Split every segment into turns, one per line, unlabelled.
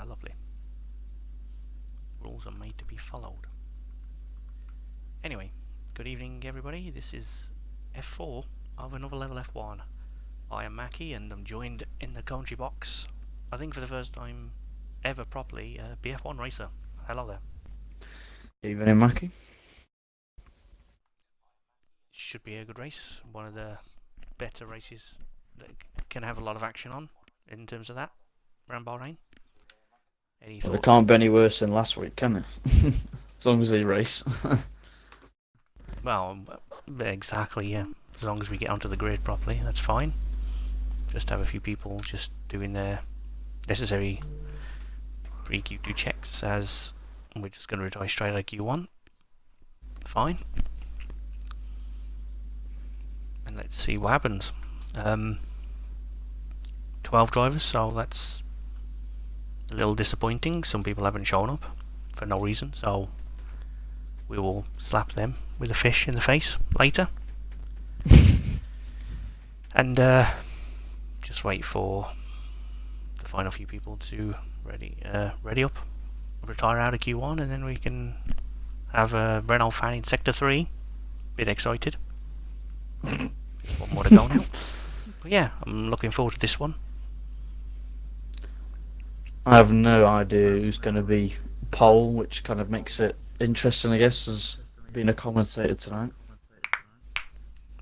lovely. Rules are made to be followed. Anyway, good evening everybody. This is F4 of Another Level F1. I am Mackie and I'm joined in the commentary box, I think for the first time ever properly, BF1 Racer. Hello there.
Evening, Mackie.
Should be a good race. One of the better races that can have a lot of action on in terms of that around Bahrain. Any
Well,
thoughts?
it can't be any worse than last week, can it? As long as they race.
Well, exactly, yeah. As long as we get onto the grid properly, that's fine. Just have a few people just doing their necessary pre-Q2 checks, as we're just going to retire straight out of Q1. Fine. And let's see what happens. 12 drivers, so that's a little disappointing. Some people haven't shown up for no reason, so we will slap them with a fish in the face later. And just wait for the final few people to ready up, retire out of Q1, and then we can have a Renault fan in Sector 3. Bit excited. One more to go now. But yeah, I'm looking forward to this one.
I have no idea who's going to be pole, which kind of makes it interesting, I guess, as being a commentator tonight.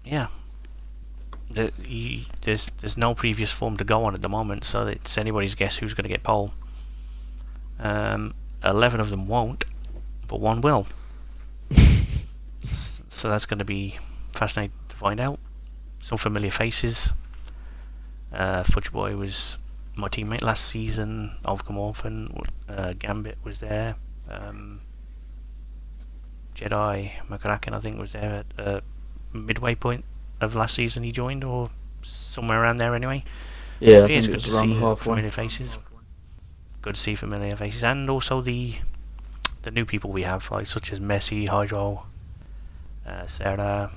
Yeah. There's no previous form to go on at the moment, so it's anybody's guess who's going to get pole. 11 of them won't, but one will. So that's going to be fascinating to find out. Some familiar faces. Fudge Boy was my teammate last season. Ovkamorphin, Gambit was there. Jedi McCracken, I think, was there at midway point of last season. He joined, or somewhere around there anyway.
Yeah,
So
I think
it's
it
good
was
to
around
see
halfway.
familiar faces. Good to see familiar faces, and also the new people we have, like such as Messi, Hydro, Sarah,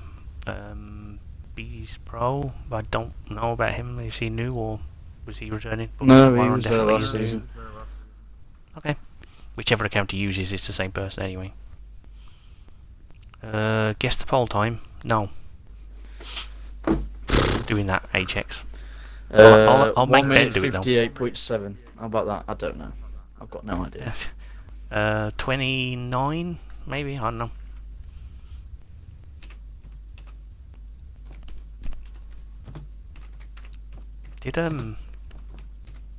Bees Pro. I don't know about him. Is he new or was he returning? But
No, he
Warren
was there
definitely
last
is new.
season.
Okay. Whichever account he uses, it's the same person anyway. Guess the poll time? No. Doing that, HX. I'll make
1
Ben
minute
do it though.
58.7. How about that? I don't know. I've got no idea.
29 maybe, I don't know. Did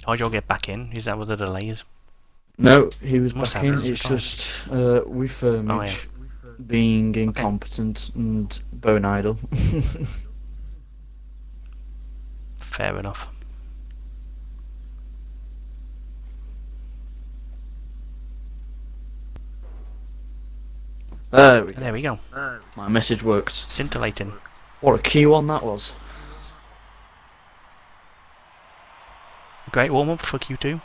Hydro get back in? Is that what the delay is?
No, he was
Must
back
have
in.
it.
It's just with Firmage being incompetent and bone idle.
Fair enough.
There we go.
There we go.
My message worked.
Scintillating.
What a Q1 that was.
Great warm up for Q2.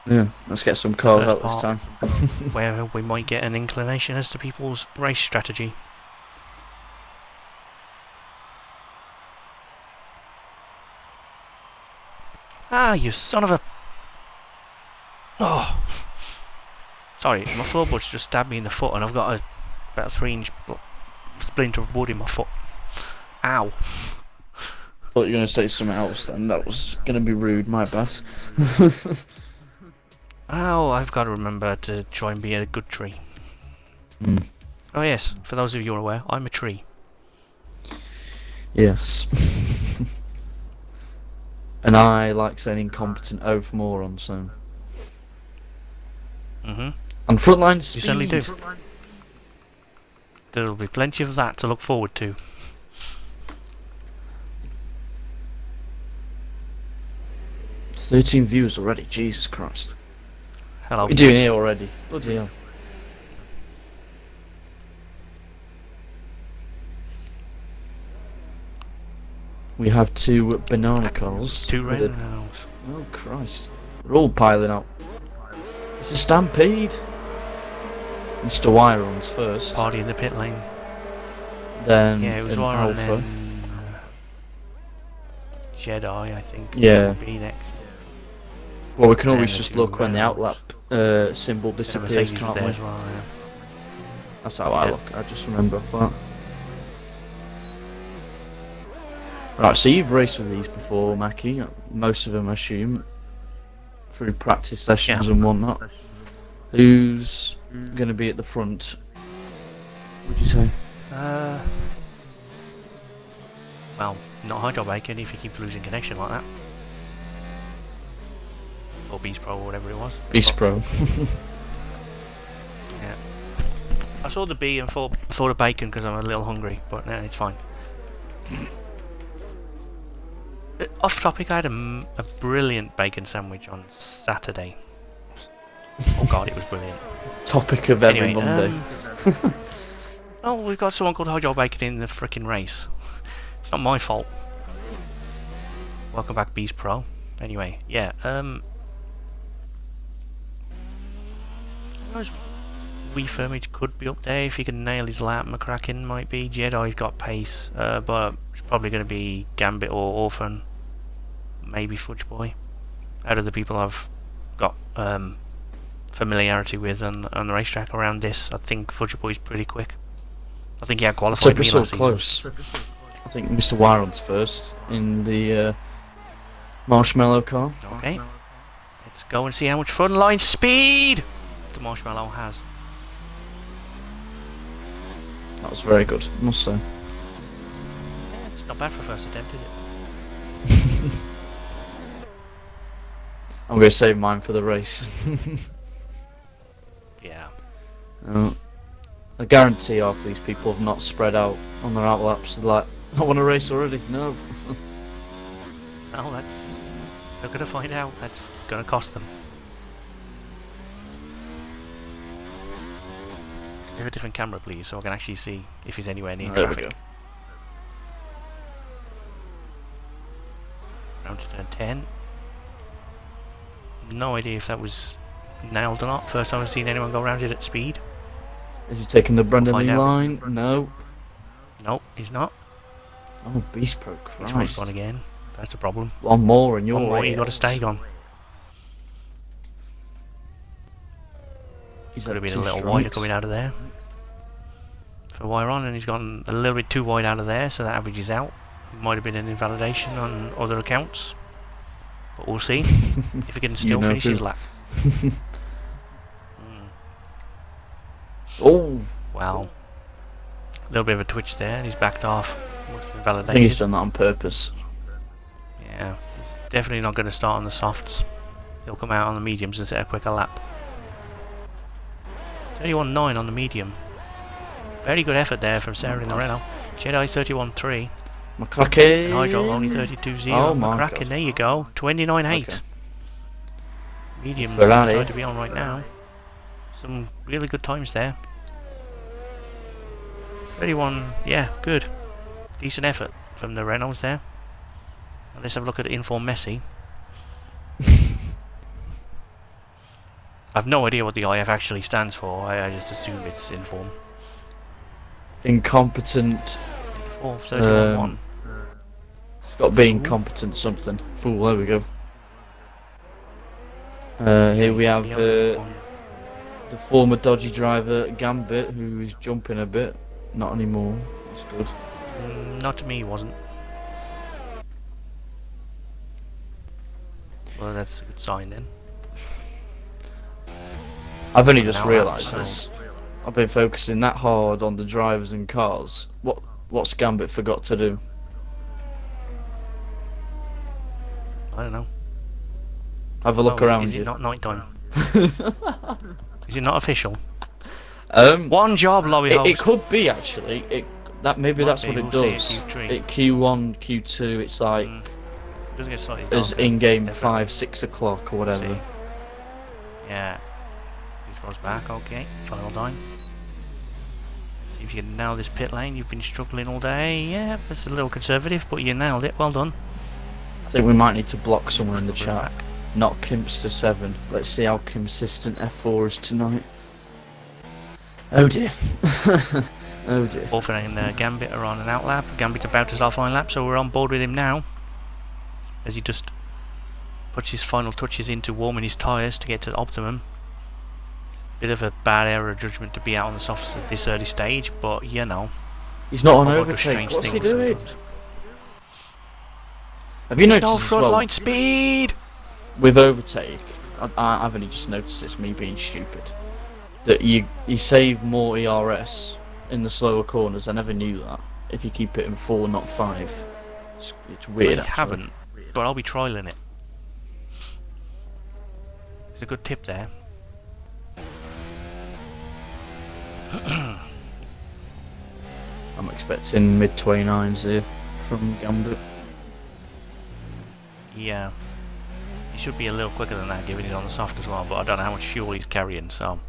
Yeah, let's get some cars
First
out this time.
where we might get an inclination as to people's race strategy. Ah, you son of a... Oh! Sorry, my floorboards just stabbed me in the foot and I've got about a 3-inch splinter of wood in my foot. Ow!
Thought you were going to say something else then. That was going to be rude, my bad.
Oh, I've got to remember to try and be a good tree. Oh yes, for those of you who are aware, I'm a tree.
Yes. And I like saying incompetent over moron, so...
Mm-hmm.
And frontline speed.
You certainly do. There'll be plenty of that to look forward to.
"13 views already, Jesus Christ.
Hello.
What are you doing here already? Bloody hell. We have 2 banana cars.
2
with a-
Renaults.
Oh Christ. We're all piling up. It's a stampede. Mr. Wire runs first.
Party in the pit lane.
Then
Yeah, it was
an
Wire and
Alpha.
then Jedi, I think.
Yeah.
Would be next.
Well, we can
And
always
the
just
two
look when the
Renaults.
outlap symbol
And the
disappears,
Mercedes was
can't
there
we?
as well. Yeah.
That's how I
Yeah.
look. I just remember that. Right, so you've raced with these before, Mackie. Most of them, I assume, through practice sessions
Yeah.
and whatnot. Who's going to be at the front? Would you say?
Well, not Hydro Bacon if he keeps losing connection like that. Or Beast Pro or whatever it was.
Beast Pro.
Yeah. I saw the B and thought of bacon because I'm a little hungry, but no, it's fine. Off topic, I had a brilliant bacon sandwich on Saturday. Oh god, it was brilliant.
Topic of every
Anyway,
Monday.
oh, we've got someone called Hydro Bacon in the frickin' race. It's not my fault. Welcome back, Beast Pro. Anyway, yeah, Wee Firmage could be up there if he can nail his lap. McCracken might be. Jedi's got pace, but it's probably going to be Gambit or Orphan. Maybe Fudge Boy. Out of the people I've got familiarity with on the racetrack around this, I think Fudge Boy's pretty quick. I think he had qualified me last
close. I think Mr. Wyron's first in the Marshmallow car.
season. Okay. Let's go and see how much front line speed the Marshmallow has.
That was very good, I must say.
Yeah, it's not bad for first attempt, is it?
I'm going to save mine for the race.
Yeah.
I guarantee half these people have not spread out on their outlaps. They're like, I want to race already. No.
Oh, that's... They're going to find out. That's going to cost them. Give a different camera, please, so I can actually see if he's anywhere near
There we
traffic.
go.
Round to turn 10. No idea if that was nailed or not. First time I've seen anyone go around it at speed.
Is he taking the Brendan
find
Lee
out.
line? No.
Nope, he's not.
Oh, Beast Pro,
He's
Christ.
gone again. That's a problem.
One more and you're
One more, you got to stay on.
He's
Could have
had
been a
2
little wider
strikes.
coming out of there. For Wyron, and he's gone a little bit too wide out of there, so that averages out. Might have been an invalidation on other accounts. But we'll see if he can still
know
finish his
who.
lap.
Oh,
Wow. A little bit of a twitch there, and he's backed off. Must have
I think he's
invalidated.
done that on purpose.
Yeah, he's definitely not going to start on the softs. He'll come out on the mediums and set a quicker lap. 31.9 on the medium. Very good effort there from Sarah in the Renault. Jedi 31.3.
McCracken.
And Hydro only 32.0.
Oh my
McCracken,
God.
there you go. 29.8.
Okay.
Mediums
Ferrari.
trying to be on right now. Some really good times there. 31, yeah, good. Decent effort from the Renaults there. Let's have a look at Inform Messi. I've no idea what the IF actually stands for. I just assume it's Inform.
Incompetent.
31.1.
It's got to be incompetent something. Fool, there we go. Here we have the former dodgy driver Gambit, who is jumping a bit. Not anymore. That's good.
Not to me, he wasn't. Well, that's a good sign then.
I've only just
Now
realised
that's-
this. I've been focusing that hard on the drivers and cars. What's Gambit forgot to do?
I don't know.
Have a look
Oh,
around
is
you.
it not night time? Is it not official? One job, lobby host.
It could be actually. Maybe
Might
that's
be,
what it
we'll see
does.
at Q3.
At Q1, Q2, it's like
Doesn't get slightly
as
darker,
in-game
definitely.
5-6 o'clock or whatever.
See. Yeah. He's Ross back, okay. Final time. See if you can nail this pit lane. You've been struggling all day. Yeah, it's a little conservative, but you nailed it. Well done.
I think we might need to block someone in the
Bring it
chat.
back.
Not Kimpster7. Let's see how consistent F4 is tonight. Oh dear. Oh dear.
Orphan and Gambit are on an out lap. Gambit's about his offline lap, so we're on board with him now. As he just puts his final touches into warming his tyres to get to the optimum. Bit of a bad error of judgment to be out on the softs at this early stage, but you know.
He's not on
I've got to do
overtake.
strange
What's he
things
doing?
sometimes.
Have you
There's
noticed
no
as
front
well
line speed!
with overtake? I've only just noticed it's me being stupid. That you save more ERS in the slower corners. I never knew that. If you keep it in 4, not 5, it's weird.
I haven't, but I'll be trialing it. It's a good tip there.
I'm expecting mid 29s here from Gambit.
Yeah. He should be a little quicker than that, given he's on the soft as well, but I don't know how much fuel he's carrying, so.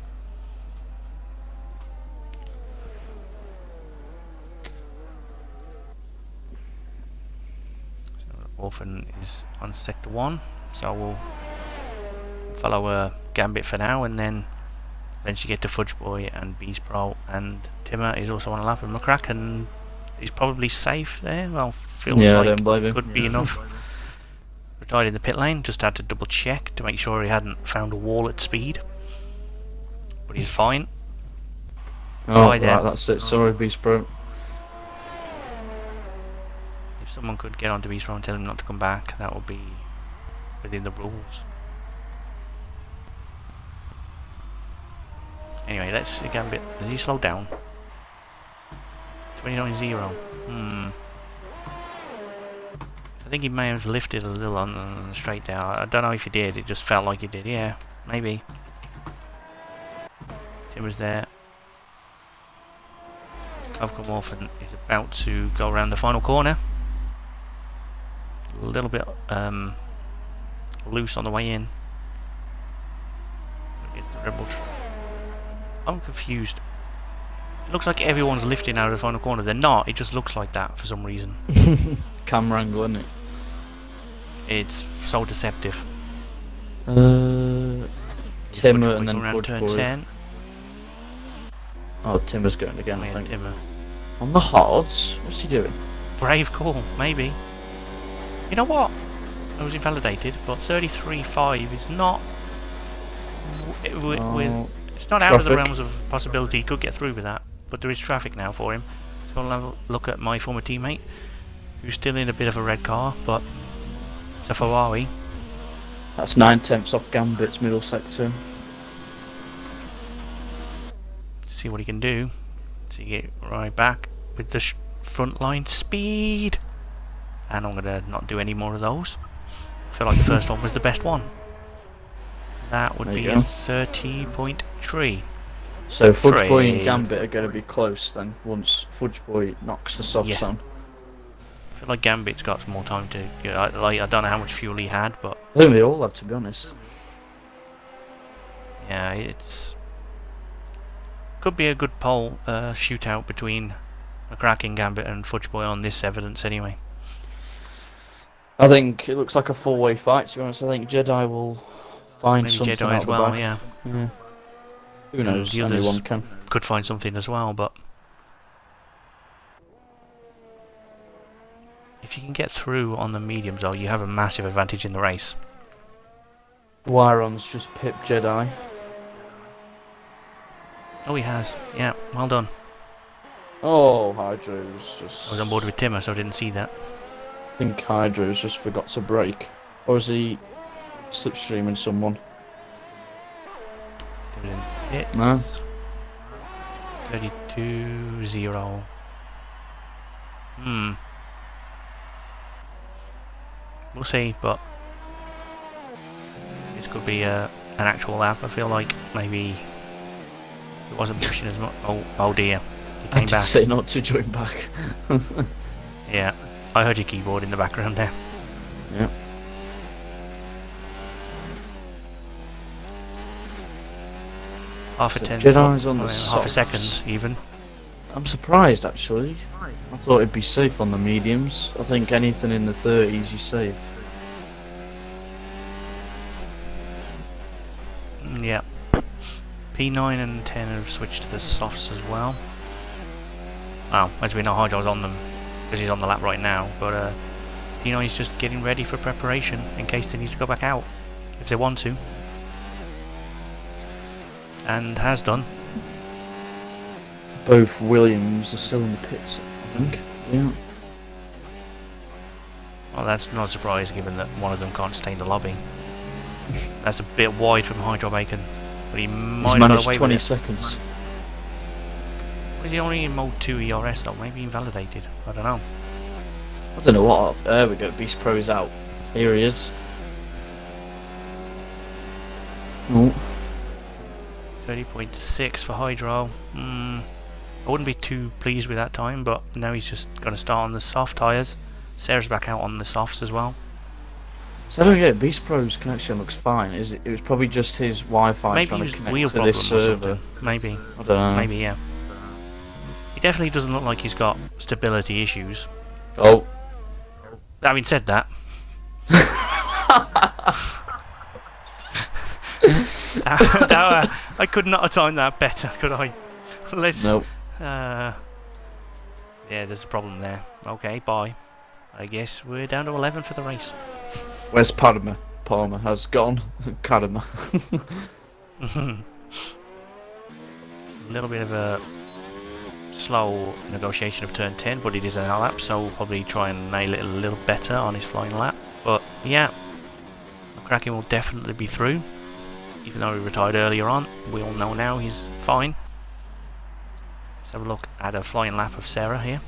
Orphan is on sector 1, so we'll follow Gambit for now, and then eventually get to Fudge Boy and Beast Pro, and Timmer is also on a lap of McCrack, and he's probably safe there. Well, feels
Yeah, I
like
don't blame him.
could be enough. Retired in the pit lane, just had to double check to make sure he hadn't found a wall at speed, but he's fine.
Oh,
Right there.
right, that's it. Sorry, Beast Pro.
If someone could get onto Beast Pro and tell him not to come back, that would be within the rules. Anyway, let's Gambit. Has he slowed down? 29.0. I think he may have lifted a little on the straight there. I don't know if he did. It just felt like he did. Yeah, maybe. Tim was there. Covcom Orphan is about to go around the final corner. A little bit loose on the way in. It's the Rebel. I'm confused. It looks like everyone's lifting out of the final corner. They're not. It just looks like that for some reason.
Camera angle, isn't it?
It's so deceptive.
Timmer and then
around
Fudge
turn
Boy.
10.
Oh, Timmer's going again, I
Yeah,
think.
Timmer.
On the hards? What's he doing?
Brave call, maybe. You know what? I was invalidated, but 33.5 is not. It's not out of the
traffic.
realms of possibility. He could get through with that, but there is traffic now for him. So I'll have a look at my former teammate, who's still in a bit of a red car, but it's a Ferrari.
That's 9/10 off Gambit's middle sector.
See what he can do. So you get right back with the front line speed. And I'm going to not do any more of those. I feel like the first one was the best one. That would
There
be
you
a
go.
30.3.
So Fudge Boy and
Trade.
Gambit are going to be close then, once Fudge Boy knocks the softs
Yeah.
on.
I feel like Gambit's got some more time to. I don't know how much fuel he had, but
I think they all have, to be honest.
yeah, it's could be a good pole shootout between McCracken, Gambit, and Fudge Boy on this evidence anyway.
I think it looks like a 4-way fight, to be honest. I think Jedi will find
Maybe
something
Jedi
out
as
the
well,
back.
yeah.
Who knows?
the others-
Anyone can.
Could find something as well, but if you can get through on the mediums, though, you have a massive advantage in the race.
Wyron's just pipped Jedi.
Oh, he has. Yeah, well done.
Oh, Hydro's just...
I was on board with Timmer, so I didn't see that.
I think Hydro's just forgot to brake. Or is he slipstreaming someone?
Timmer didn't hit.
No.
32.0. We'll see, but this could be an actual lap. I feel like maybe it wasn't pushing as much. Oh dear, he
I
came
did
back.
say not to join back.
Yeah, I heard your keyboard in the background there.
Yeah.
Half a
So
tenth,
Jedi's on the
half a
softs.
second even.
I'm surprised, actually. I thought it'd be safe on the mediums. I think anything in the 30s you're safe.
Yeah. P9 and 10 have switched to the softs as well. Well, as we know, Hydro's on them because he's on the lap right now, but You know, he's just getting ready for preparation in case they need to go back out if they want to, and has done.
Both Williams are still in the pits, I think. Yeah.
Well, that's not a surprise given that one of them can't stay in the lobby. That's a bit wide from Hydro Bacon, but he might have got
managed
away
20
with it.
seconds.
Was he only in mode 2 ERS though? Maybe invalidated. I don't know.
I don't know what. There we go. Beast Pro's out. Here he is. Oh.
30.6 for Hydro. I wouldn't be too pleased with that time, but now he's just going to start on the soft tyres. Sarah's back out on the softs as well.
So I don't get it. Beast Pro's connection looks fine. It was probably just his Wi-Fi
Maybe
trying
it was
to connect
wheel
to
problem
this
or
server.
something. Maybe.
I don't know.
Maybe, yeah. He definitely doesn't look like he's got stability issues.
Oh.
Having said that, I could not have timed that better, could I? Let's.
Nope.
Yeah, there's a problem there. Okay, bye. I guess we're down to 11 for the race.
Where's Palmer? Palmer has gone. Kadama.
A little bit of a slow negotiation of turn 10, but it is an lap, so we'll probably try and nail it a little better on his flying lap. But yeah, McCracken will definitely be through, even though he retired earlier on. We all know now he's fine. Let's have a look at a flying lap of Sarah here.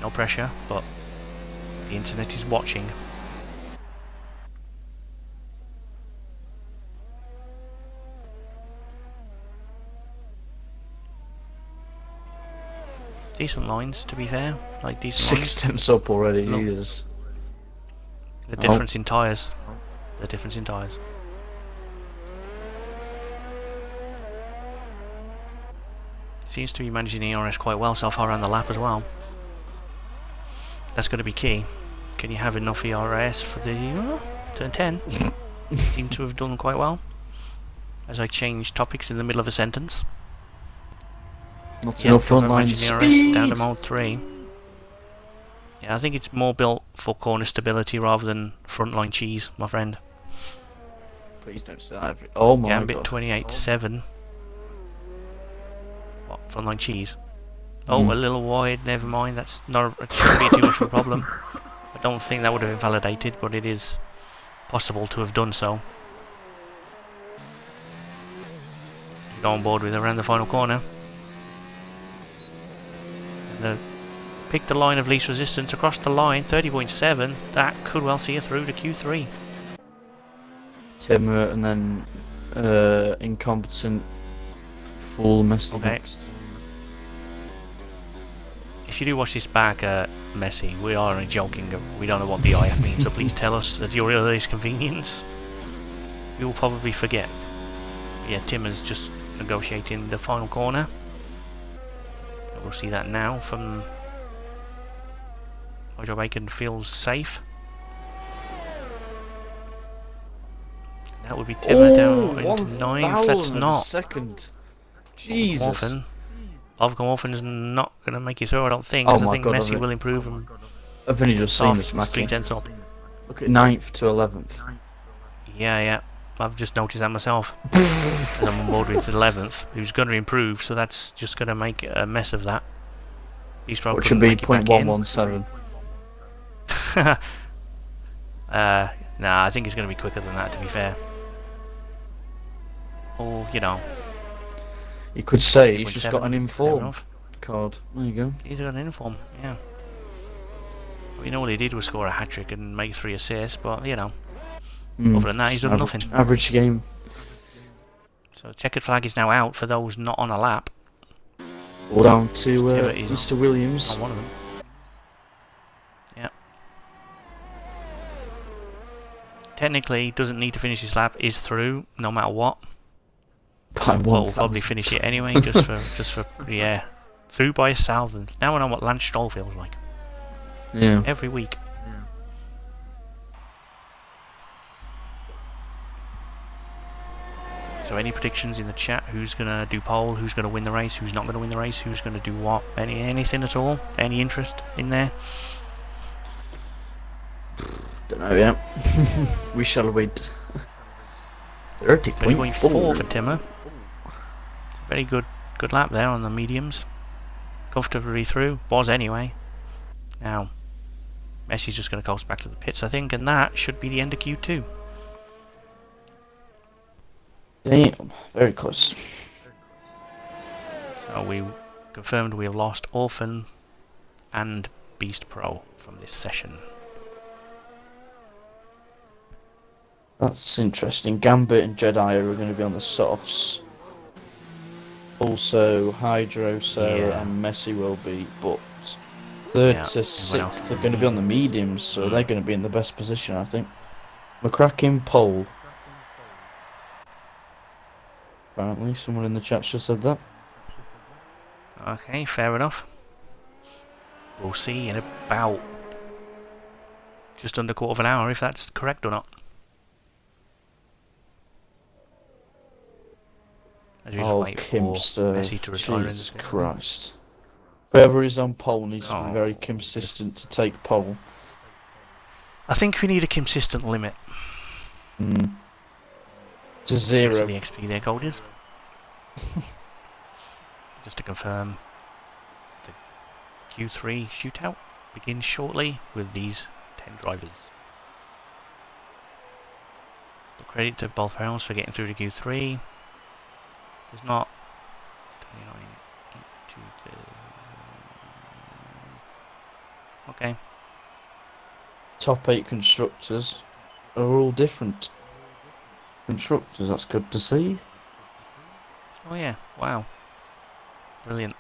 No pressure, but the internet is watching. Decent lines, to be fair. Like decent lines.
6 tenths up already.
Look.
Jesus.
The difference in tyres. The difference in tyres. Seems to be managing the ERS quite well so far around the lap as well. That's going to be key. Can you have enough ERS for the turn 10? Seem to have done quite well. As I change topics in the middle of a sentence.
Not enough frontline speed.
Down to mode 3. Yeah, I think it's more built for corner stability rather than frontline cheese, my friend.
Please don't say that. Oh my god.
Gambit 28.7. What, frontline cheese? Oh, a little wide, never mind, that's not, it shouldn't be too much of a problem. I don't think that would have invalidated, but it is possible to have done so. Go on board with around the final corner. And pick the line of least resistance across the line, 30.7, that could well see you through to Q3.
Timmer and then incompetent fool Messi next.
If you do watch this back, Messi, we are only joking. We don't know what the IF means, so please tell us at your earliest convenience. We will probably forget. Yeah, Timmer's just negotiating the final corner. We'll see that now from Hydro Bacon feels safe. That would be Timmer down into 9th. That's not.
Second. Jesus.
Lovegorfin's not going to make it through, I don't think. Because I think Messi will improve and
I've only just seen this,
3
Mackie.
tenths up.
Look at 9th to 11th.
Yeah. I've just noticed that myself. As I'm on board with 11th. Who's going to improve, so that's just going to make a mess of that.
Which should be 0.117.
Nah, I think it's going to be quicker than that, to be fair. Or, you know.
You could say he's just
0.7,
got an inform card. There you go.
He's got an inform, yeah. We know all he did was score a hat-trick and make 3 assists, but, you know. Other than that, he's done nothing.
Average game.
So checkered flag is now out for those not on a lap.
All down to Mr. Williams.
On one of them. Yeah. Technically, doesn't need to finish his lap. Is through no matter what.
By one.
Well, we'll probably finish it anyway, just for yeah. Through by 1,000. Now I know what Lance Stroll feels like.
Yeah.
Every week. So any predictions in the chat? Who's gonna do pole? Who's gonna win the race? Who's not gonna win the race? Who's gonna do what? Anything at all? Any interest in there?
Don't know yet. We shall wait.
30.4
30.4
for Timmer. It's a very good lap there on the mediums. Comfortably through. Was anyway. Now, Messi's just going to coast back to the pits, I think, and that should be the end of Q2.
Damn, very close.
So we confirmed we have lost Orphan and Beast Pro from this session.
That's interesting. Gambit and Jedi are going to be on the softs. Also, Hydro, Sarah, and Messi will be, but third to sixth are going to be on the mediums, so they're going to be in the best position, I think. McCracken pole. Apparently, someone in the chat just said that.
Okay, fair enough. We'll see in about just under a quarter of an hour if that's correct or not. As we just wait
Kimster,
for Messi to retire.
Jesus Christ. Whoever is on pole needs to be very consistent to take pole.
I think we need a consistent limit.
To 0.
So the XP there, gold is. Just to confirm, the Q3 shootout begins shortly with these 10 drivers. But credit to both rounds for getting through to Q3. There's not 29, 8, 2, 3. Okay.
Top 8 constructors are all different constructors. That's good to see.
Oh yeah, wow. Brilliant.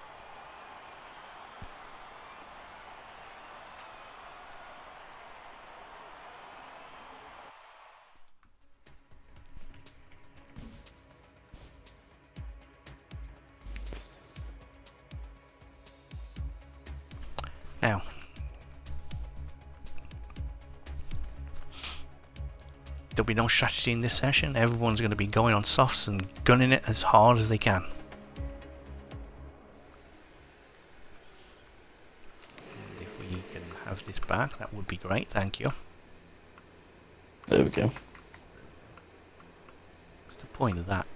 Now, there'll be no strategy in this session. Everyone's going to be going on softs and gunning it as hard as they can. And if we can have this back, that would be great. Thank you.
There we go.
What's the point of that?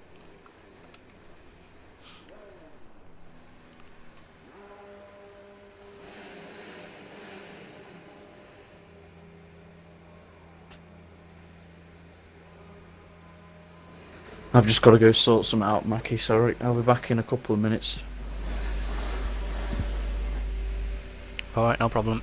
I've just got to go sort some out, Mackie, sorry. I'll be back in a couple of minutes.
Alright, no problem.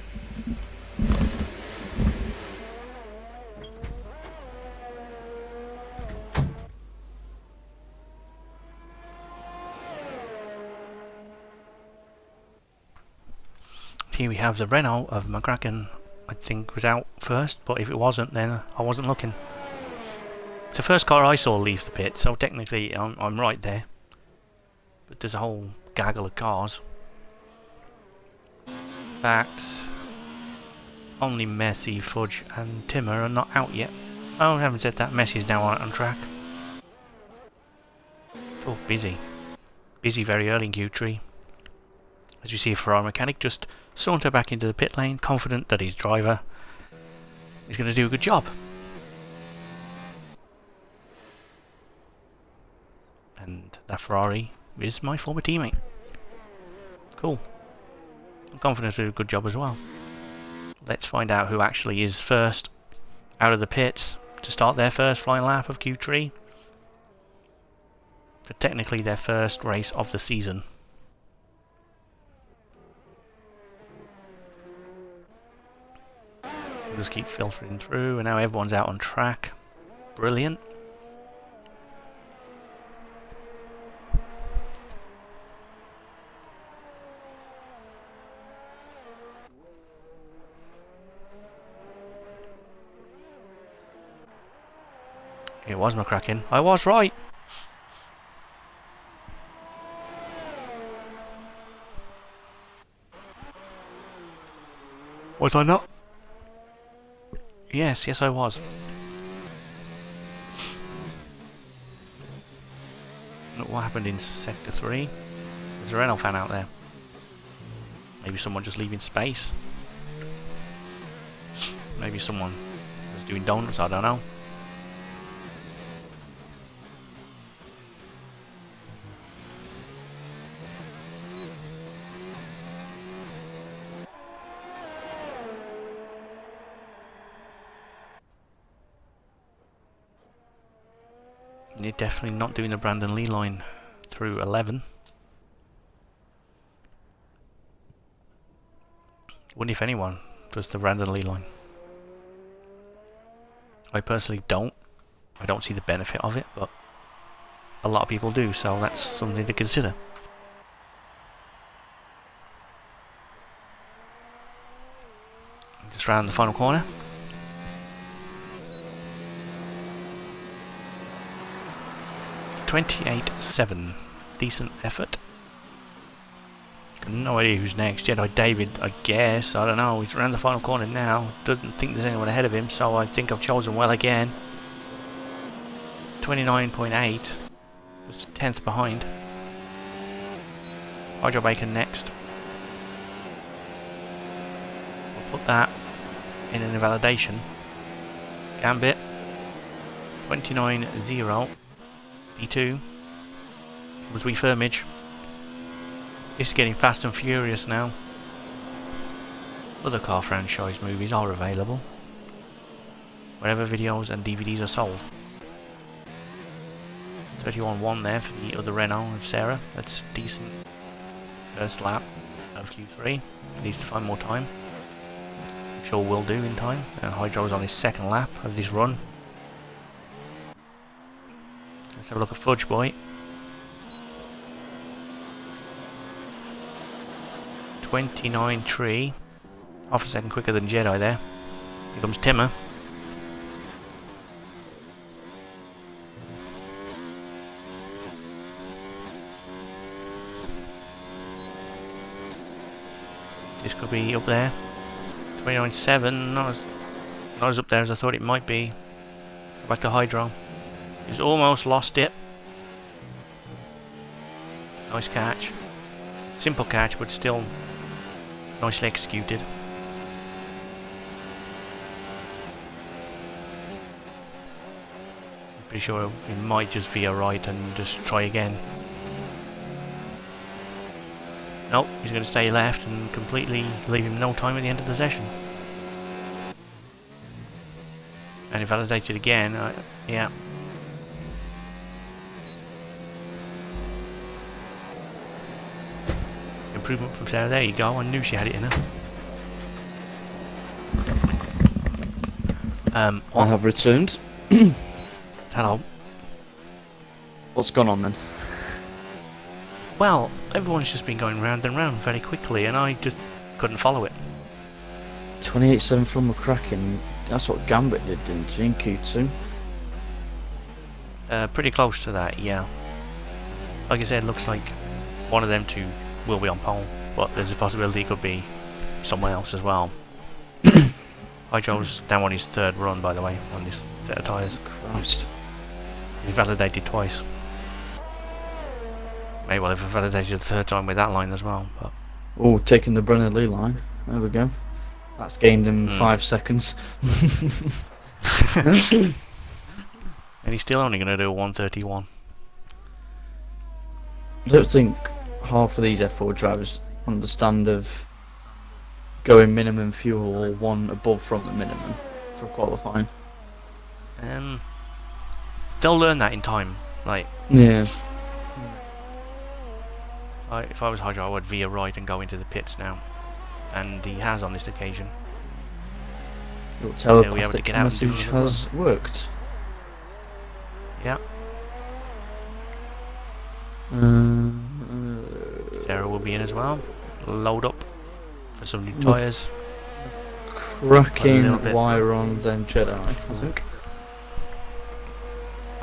Here we have the Renault of McCracken, I think was out first, but if it wasn't, then I wasn't looking. It's the first car I saw leave the pit, so technically I'm right there. But there's a whole gaggle of cars. In fact, only Messi, Fudge and Timmer are not out yet. Oh, I haven't said that. Messi's now out on track. Oh, busy. Busy very early in Q3. As you see a Ferrari mechanic just saunter back into the pit lane, confident that his driver is going to do a good job. And that Ferrari is my former teammate. Cool. I'm confident to do a good job as well. Let's find out who actually is first out of the pits to start their first flying lap of Q3. For technically their first race of the season. We'll just keep filtering through, and now everyone's out on track. Brilliant. It was McCracken. I was right. Was I not? Yes, I was. happened in Sector 3. There's a Renault fan out there. Maybe someone just leaving space. Maybe someone was doing donuts, I don't know. You're definitely not doing the Brandon Lee line through 11. Wouldn't if anyone does the Brandon Lee line. I personally don't. I don't see the benefit of it, but a lot of people do, so that's something to consider. Just round the final corner. .28.7. Decent effort. No idea who's next. Jedi David, I guess. I don't know. He's around the final corner now. Doesn't think there's anyone ahead of him, so I think I've chosen well again. 29.8. Just a tenth behind. Hydro Bacon next. I'll put that in an invalidation. Gambit. 29.0. B2 was Refirmage. This is getting fast and furious now. Other car franchise movies are available wherever videos and DVDs are sold. 31.1 there for the other Renault of Sarah. That's decent first lap of Q3. Needs to find more time. I'm sure will do in time. And Hydro's on his second lap of this run. Let's have a look at Fudge Boy. 29.3. Half a second quicker than Jedi there. Here comes Timmer. This could be up there. 29.7. Not as up there as I thought it might be. Back to Hydro. He's almost lost it. Nice catch. Simple catch, but still nicely executed. Pretty sure he might just veer right and just try again. Nope, he's going to stay left and completely leave him no time at the end of the session. And invalidated again, yeah. Improvement from Sarah, there you go, I knew she had it in her.
I have returned.
Hello.
What's gone on then?
Well, everyone's just been going round and round very quickly and I just couldn't follow it.
28.7 from McCracken. That's what Gambit did, didn't he, in Q2?
Pretty close to that, yeah. Like I said, looks like one of them two will be on pole, but there's a possibility it could be someone else as well. Hydro's down on his third run, by the way, on this set of tyres.
Christ.
He's validated twice. May well have validated the third time with that line as well, but...
Oh, taking the Brennan Lee line. There we go. That's gained him 5 seconds.
And he's still only going to do a 131.
I don't think half of these F4 drivers understand of going minimum fuel or one above from the minimum for qualifying.
They'll learn that in time. Like,
yeah.
If I was Hydro, I would veer right and go into the pits now, and he has on this occasion.
Your telepathic message
well.
has worked.
Yeah. Sarah will be in as well. Load up for some new tyres.
Cracking wire on them Jedi, I think.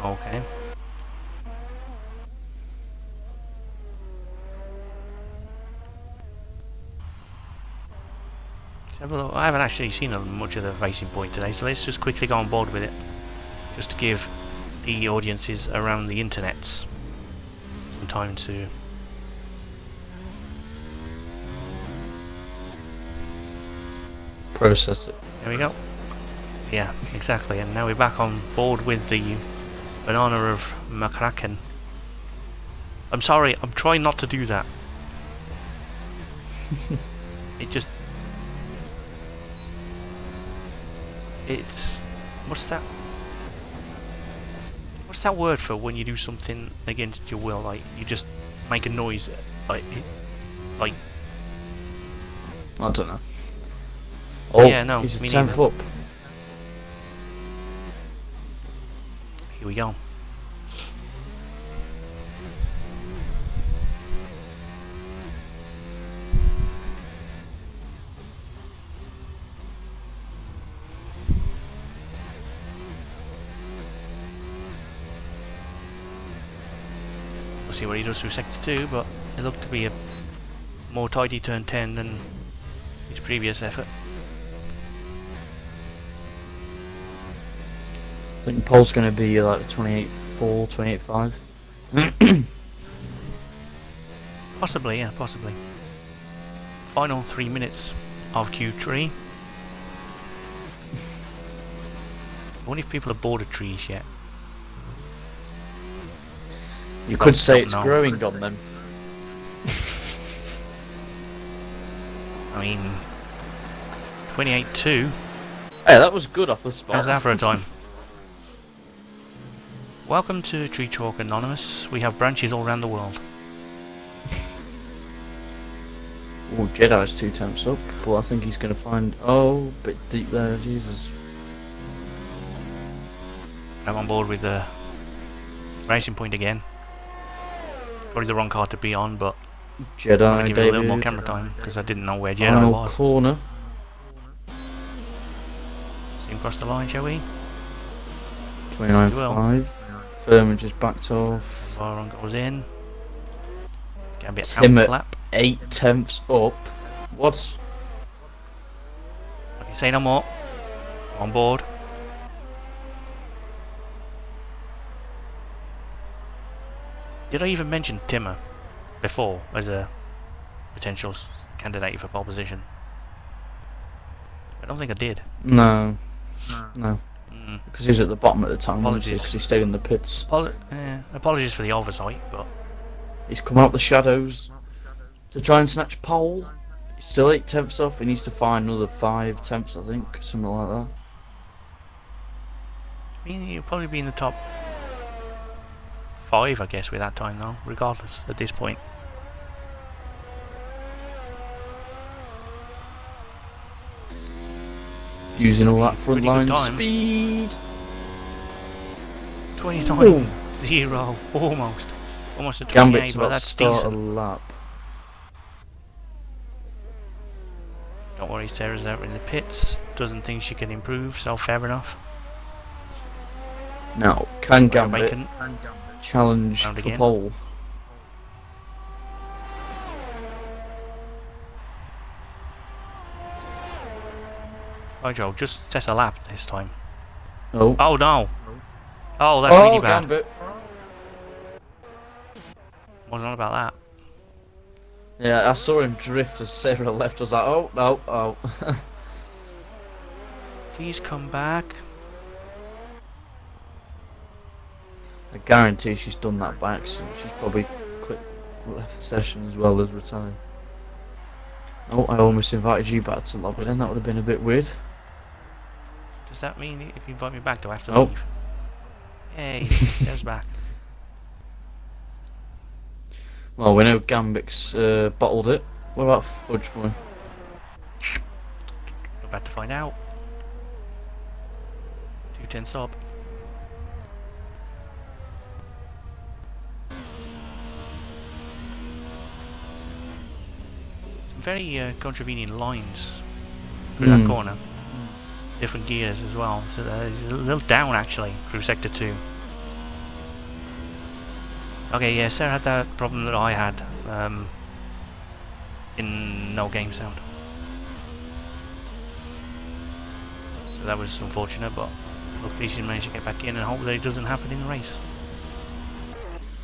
Okay. Let's have a look. I haven't actually seen much of the racing point today, so let's just quickly go on board with it. Just to give the audiences around the internets some time to...
process it.
There we go. Yeah, exactly. And now we're back on board with the banana of McCracken. I'm sorry, I'm trying not to do that. It just... It's... What's that word for when you do something against your will? Like, you just make a noise. Like...
I don't know. Oh,
yeah, no,
he's a
me
10th
neither.
up.
Here we go. We'll see what he does through Sector 2, but it looked to be a more tidy turn 10 than his previous effort.
I think Paul's going to be like 28.4, 28.5.
Possibly, yeah, possibly. Final 3 minutes of Q3. I wonder if people have boarded trees yet.
You could say
don't
it's
know.
growing on them.
I mean, 28.2.
Hey, that was good off the spot.
How's that for a time? Welcome to Tree Chalk Anonymous. We have branches all around the world.
Oh, Jedi's 2 temps up, but I think he's going to find... Oh, bit deep there, Jesus.
I'm on board with the Racing Point again. Probably the wrong car to be on, but I'm
Jedi,
going to give it a little more
David.
camera time because I didn't know where Jedi
Final
was.
corner.
See him cross the line, shall we?
29.5. Furman just backed off.
Baron goes in. Get a bit
Tim
out
at
lap.
8 tenths up. What's...
Okay, say no more. On board. Did I even mention Timmer before as a potential candidate for pole position? I don't think I did.
No. No.
Mm.
Because he was at the bottom at the time,
Apologies.
because he stayed in the pits.
Apologies for the oversight, but
He's come out the shadows to try and snatch pole. He's still 8 tenths off. He needs to find another 5 tenths, I think. Something like that.
I mean, he'll probably be in the top 5, I guess, with that time though, regardless at this point.
Using all that front
Pretty good
line
time.
speed.
29.0, almost a 28,
Gambit's
but
about to
that's
start a
decent.
lap.
Don't worry, Sarah's out in the pits, doesn't think she can improve, so fair enough.
Now, can Gambit
Bacon.
challenge
Round
for
again.
pole?
Right, Joe, just set a lap this time.
Oh.
Oh no! Oh, that's really bad.
Gambit.
Wasn't on about that.
Yeah, I saw him drift as Sarah left. I was like, oh, no, oh.
Please come back.
I guarantee she's done that by accident. She's probably clicked left session as well as retired. Oh, I almost invited you back to lobby then. That would have been a bit weird.
Does that mean if you invite me back, do I have to
Oh.
leave? Hey, there's back.
Well, we know Gambit's bottled it. What about Fudge Boy?
We're about to find out. 210 stop. Some very contravening lines through that corner. Different gears as well. So he's a little down actually through sector 2. Okay, yeah, Sarah had that problem that I had in no game sound. So that was unfortunate, but luckily managed to get back in and hope that it doesn't happen in the race.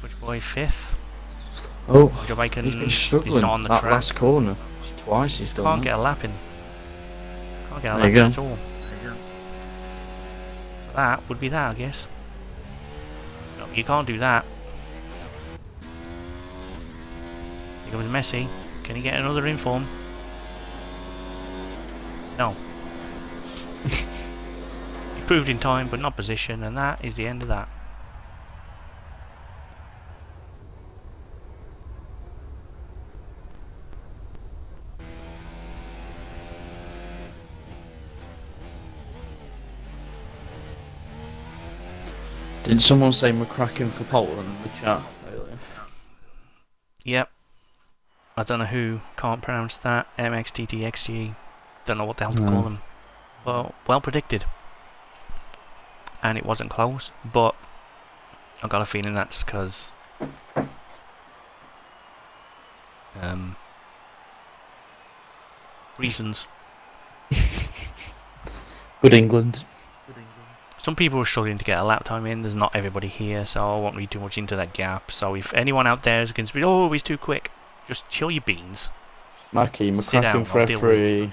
Which boy 5th?
Oh,
Joe Bacon
he's been
is
struggling
not on the
that
track.
last corner. It's twice he's done
Can't
that.
get a lap in. Can't get a
There
lap
you
in
go.
at all. So that would be that, I guess. No, you can't do that. Here comes Messi. Can he get another inform? No. He proved in time, but not position, and that is the end of that.
Did someone say McCracken for Poland in the chat earlier?
Yep. I don't know who. Can't pronounce that. MXTTXG. Don't know what the hell to call them. But well predicted. And it wasn't close, but I got a feeling that's because reasons.
Good England.
Some people are struggling to get a lap time in. There's not everybody here, so I won't read too much into that gap. So if anyone out there is going to be, oh, he's too quick, just chill your beans.
Mackie,
Sit down,
McCracken for
I'll deal with it.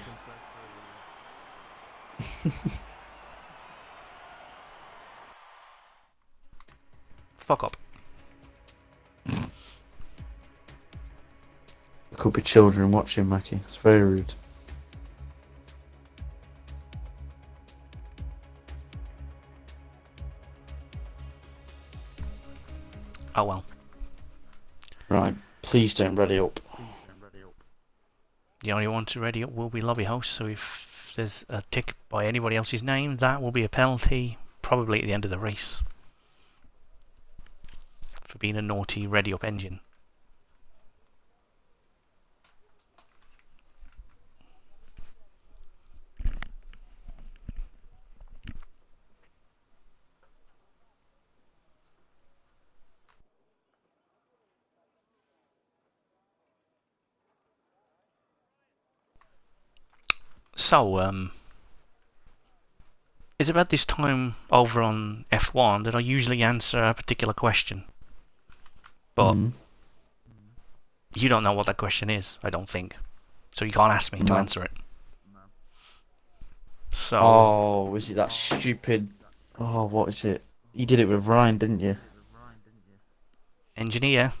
referee.
Fuck up.
There could be children watching, Mackie. It's very rude.
Oh well.
Right, please don't ready up.
The only one to ready up will be lobby host, so if there's a tick by anybody else's name, that will be a penalty, probably at the end of the race, for being a naughty ready up engine. So, it's about this time over on F1 that I usually answer a particular question. But you don't know what that question is, I don't think. So you can't ask me to answer it. So.
Oh, is it that stupid? Oh, what is it? You did it with Ryan, didn't you?
Engineer,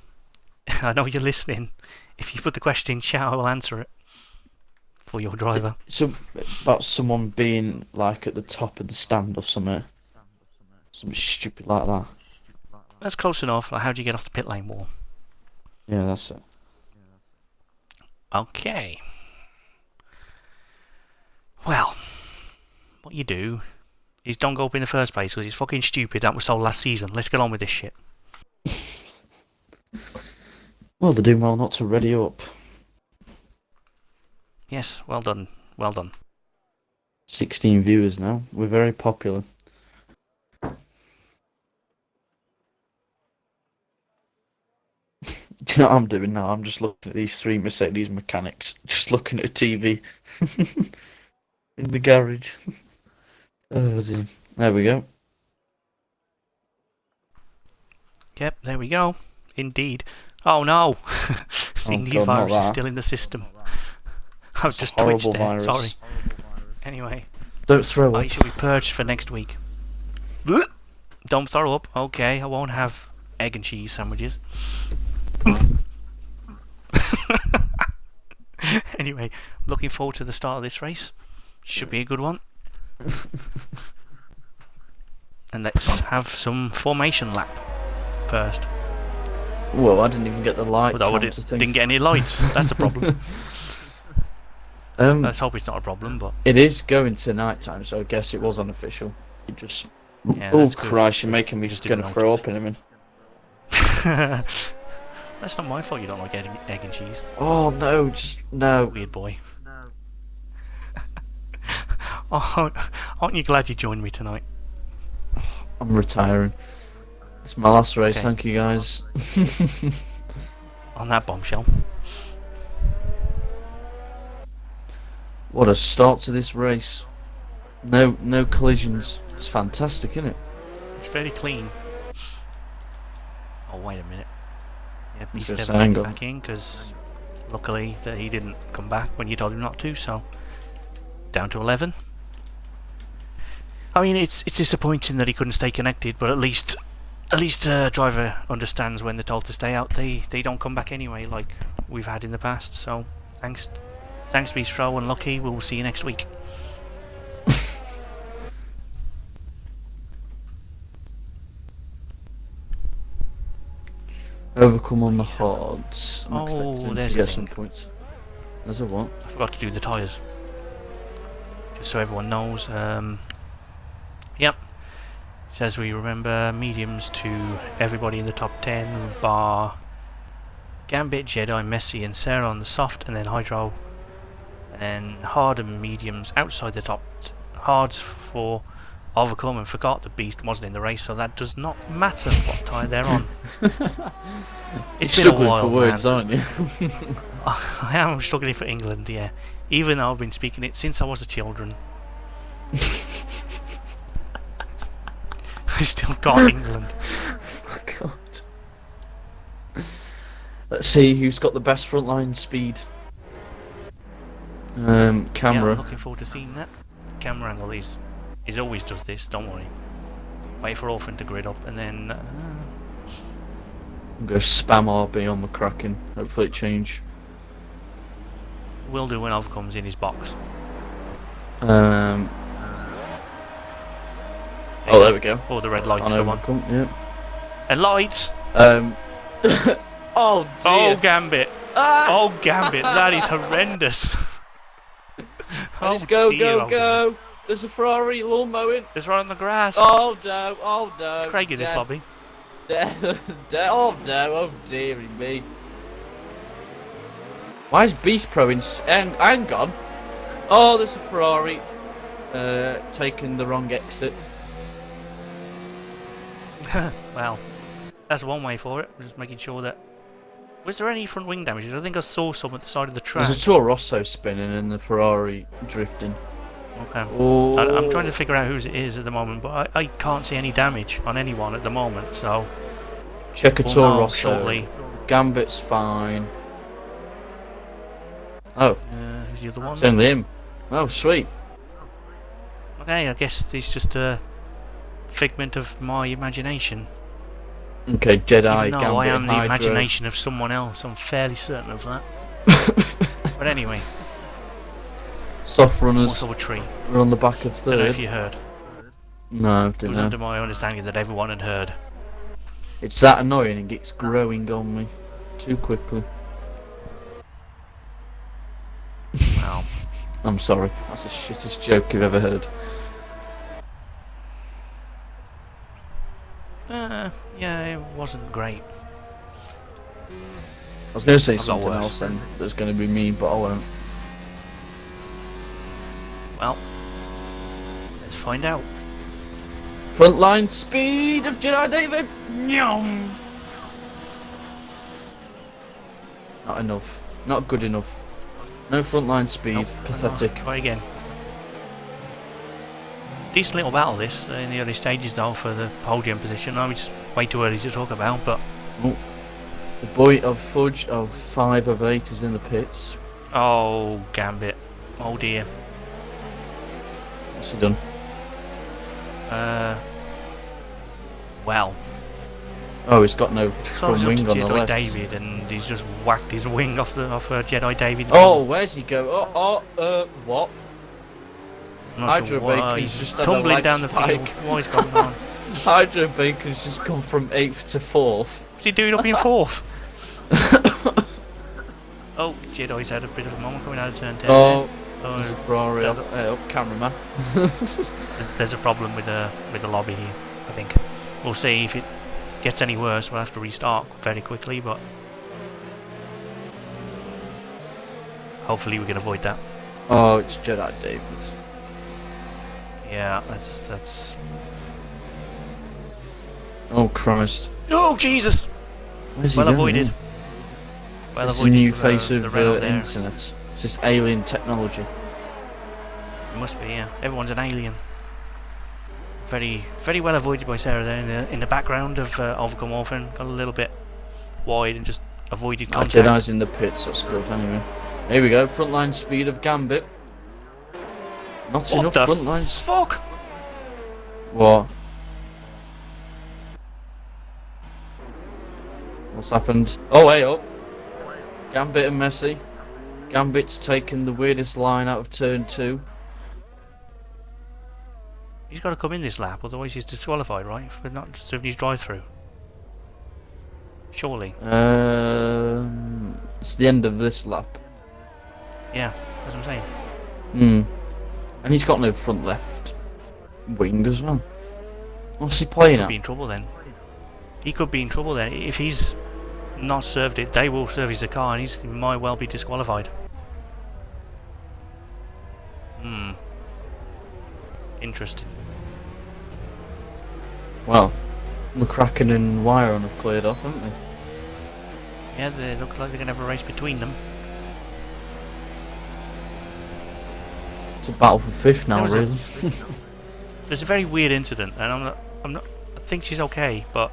I know you're listening. If you put the question in chat, I will answer it for your driver.
So about someone being like at the top of the stand or something. Something stupid like that.
That's close enough. Like, how do you get off the pit lane wall?
Yeah, that's it.
Okay. Well, what you do is don't go up in the first place because it's fucking stupid. That was told last season. Let's get on with this shit.
Well, they're doing well not to ready up.
Yes, well done. Well done.
16 viewers now. We're very popular. Do you know what I'm doing now? I'm just looking at these three Mercedes mechanics. Just looking at a TV. In the garage. Oh dear. There we go.
Yep, there we go. Indeed. Oh no! The new virus is still in the system. I've just twitched there.
Virus.
Sorry. Anyway.
Don't throw up.
I shall be purged for next week. Don't throw up. Okay, I won't have egg and cheese sandwiches. Anyway, looking forward to the start of this race. Should be a good one. And let's have some formation lap first.
Well, I didn't even get the light
Although I
counter thing.
didn't get any lights. That's a problem. Let's hope it's not a problem, but...
It is going to night time, so I guess it was unofficial. It just...
Yeah,
oh
that's good.
Christ, you're making me just
didn't
gonna throw up in a minute.
That's not my fault you don't like egg and cheese.
Oh no, just no.
Weird boy. Oh, aren't you glad you joined me tonight?
I'm retiring. It's my last race,
Okay.
thank you guys.
On that bombshell.
What a start to this race. No collisions. It's fantastic, isn't it?
It's very clean. Oh, wait a minute. Yep,
I was
he's
gonna
never
say, hang
getting
on.
back in because luckily that he didn't come back when you told him not to. So down to 11. I mean, it's disappointing that he couldn't stay connected, but at least driver understands when they're told to stay out. They don't come back anyway, like we've had in the past. So thanks Bistro and Lucky. We'll see you next week.
Overcome on the hards. I'm expecting him
there's
to
a
get some
thing.
points. There's a what?
I forgot to do the tyres. Just so everyone knows. Yep. Says we remember mediums to everybody in the top 10, bar Gambit, Jedi, Messi, and Sarah on the soft, and then Hydro, and then hard and mediums outside the top. Hards for Overcome, and forgot the Beast wasn't in the race, so that does not matter what tyre they're on. It's been a
struggling
while,
for words,
man.
aren't you?
I am struggling for England, yeah. Even though I've been speaking it since I was a children. I still got England.
Oh, God. Let's see who's got the best frontline speed.
Yeah,
Camera.
I'm looking forward to seeing that. Camera angle is always does this, don't worry. Wait for Orphan to grid up and then
I'm going to spam RB on the Kraken. Hopefully it change.
will do when Overcome's in his box.
Oh, there we go.
For the red light
On
to come on.
Overcome, yeah.
And lights!
Oh dear.
Oh, Gambit!
Ah!
Oh, Gambit, that is horrendous!
Let's go,
dear,
go, go! There's a Ferrari lawn mowing.
It's right on the grass.
Oh no, oh no.
It's Craig in this lobby.
Oh no, oh dearie me. Why is Beast Pro in... hang on. Oh, there's a Ferrari. Taking the wrong exit.
Well, that's one way for it. We're just making sure that... Was there any front wing damages? I think I saw some at the side of the track.
There's a Toro Rosso spinning and the Ferrari drifting.
Okay.
Oh.
I'm trying to figure out whose it is at the moment, but I can't see any damage on anyone at the moment, so...
Check a
we'll
Toro
know
Rosso.
shortly.
Gambit's fine. Oh,
Who's the other one?
it's only him. Oh, sweet.
Okay, I guess it's just a figment of my imagination.
Okay, Jedi,
Even though
Gambit,
I am the
Hydro.
imagination of someone else, I'm fairly certain of that. But anyway,
Soft
what's
runners.
up a tree?
We're on the back of
Don't know
third.
if you heard.
No,
It
didn't
was
know.
under my understanding that everyone had heard.
It's that annoying and it's growing on me too quickly.
Wow.
I'm sorry. That's the shittest joke you've ever heard.
Yeah, it wasn't great.
I was going to say
I've got
something
worse.
else then that's going to be mean, but I won't.
Well, let's find out.
Frontline speed of Jedi David! Nyong. Not enough. Not good enough. No frontline speed.
Nope,
Pathetic.
Try again. Decent little battle this in the early stages though for the podium position. I mean, it's way too early to talk about, but
Oh. The boy of Fudge of 5 of 8 is in the pits.
oh, Gambit. Oh dear.
What's he done?
Well,
Oh, he's got no
so I was
front
up to
wing on the
Jedi
left.
David, and he's just whacked his wing off Jedi David.
Oh, where's he go? What?
I'm not
Hydro
sure why.
Bacon's
He's
just had a
tumbling
leg
down the
spike.
field. What is going on?
Hydro Bacon's just gone from 8th to 4th.
What's he doing up in 4th? Oh, Jedi's had a bit of a moment coming out of turn 10.
Oh,
there.
there's a Ferrari. Cameraman.
There's a problem with the lobby here, I think. We'll see if it gets any worse. We'll have to restart very quickly, but hopefully we can avoid that.
Oh, it's Jedi David.
Yeah, that's...
Oh, Christ.
Oh, Jesus!
Where's he
Well
going?
avoided. Well
It's the
avoided.
new face of
the
the
Renault there.
internet. It's just alien technology.
It must be, yeah. Everyone's an alien. Very, very well avoided by Sarah there in the background of Overcome Orphan. Got a little bit wide and just avoided
Ah,
contact.
Jedi's in the pits, that's good anyway. Here we go, frontline speed of Gambit. Not
What
enough
the
frontline
fuck?
What? What's happened? Oh, hey up. Gambit and Messi. Gambit's taken the weirdest line out of turn 2.
He's got to come in this lap, otherwise he's disqualified, right? For not serving his drive-through. Surely.
It's the end of this lap.
Yeah, that's what I'm saying.
And he's got no front left wing as well. What's he playing
He could
at?
be in trouble then. He could be in trouble then. If he's not served it, they will service the car and he might well be disqualified. Interesting.
Well, McCracken and Wyron have cleared off, haven't they?
Yeah, they look like they're going to have a race between them.
It's a battle for fifth now,
There
really.
There's a very weird incident, and I'm not. I think she's okay, but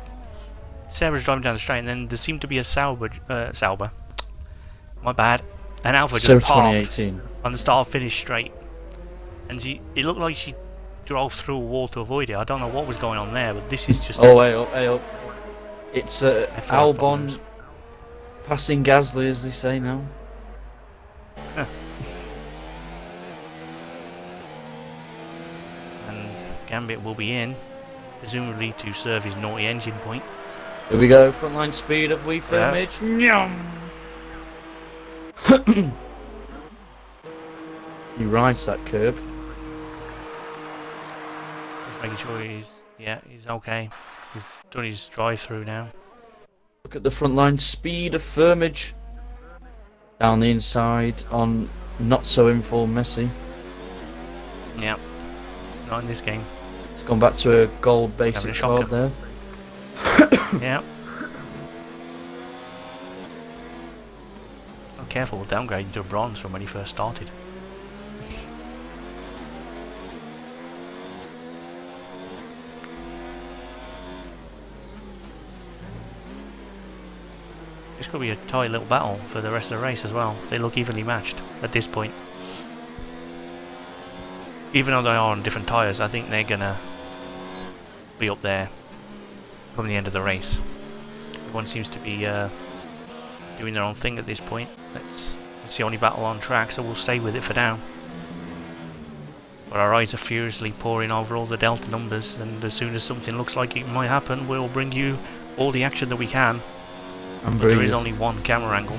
Sarah's driving down the straight, and then there seemed to be a Sauber. My bad. An Alpha
Sarah
just parked
2018.
on the start-finish straight, and it looked like she drove through a wall to avoid it. I don't know what was going on there, but this is just.
Oh, hey up, hey up. It's
F1
Albon
problems.
passing Gasly, as they say now.
And Gambit will be in, presumably to serve his naughty engine point.
Here we go, frontline speed of Wii Firmage. He rides that curb.
Just making sure he's okay. He's done his drive-through now.
Look at the frontline speed of Firmage. Down the inside on not so informed Messi.
Yeah, not in this game.
It's gone back to a gold
Having
basic
a shocker.
card there.
Yeah. Oh, careful, downgrading to a bronze from when he first started. This could be a tight little battle for the rest of the race as well. They look evenly matched at this point. Even though they are on different tyres, I think they're gonna be up there from the end of the race. Everyone seems to be doing their own thing at this point. It's the only battle on track, so we'll stay with it for now. But our eyes are furiously poring over all the Delta numbers, and as soon as something looks like it might happen, we'll bring you all the action that we can.
And
But there
breathe.
is only one camera angle.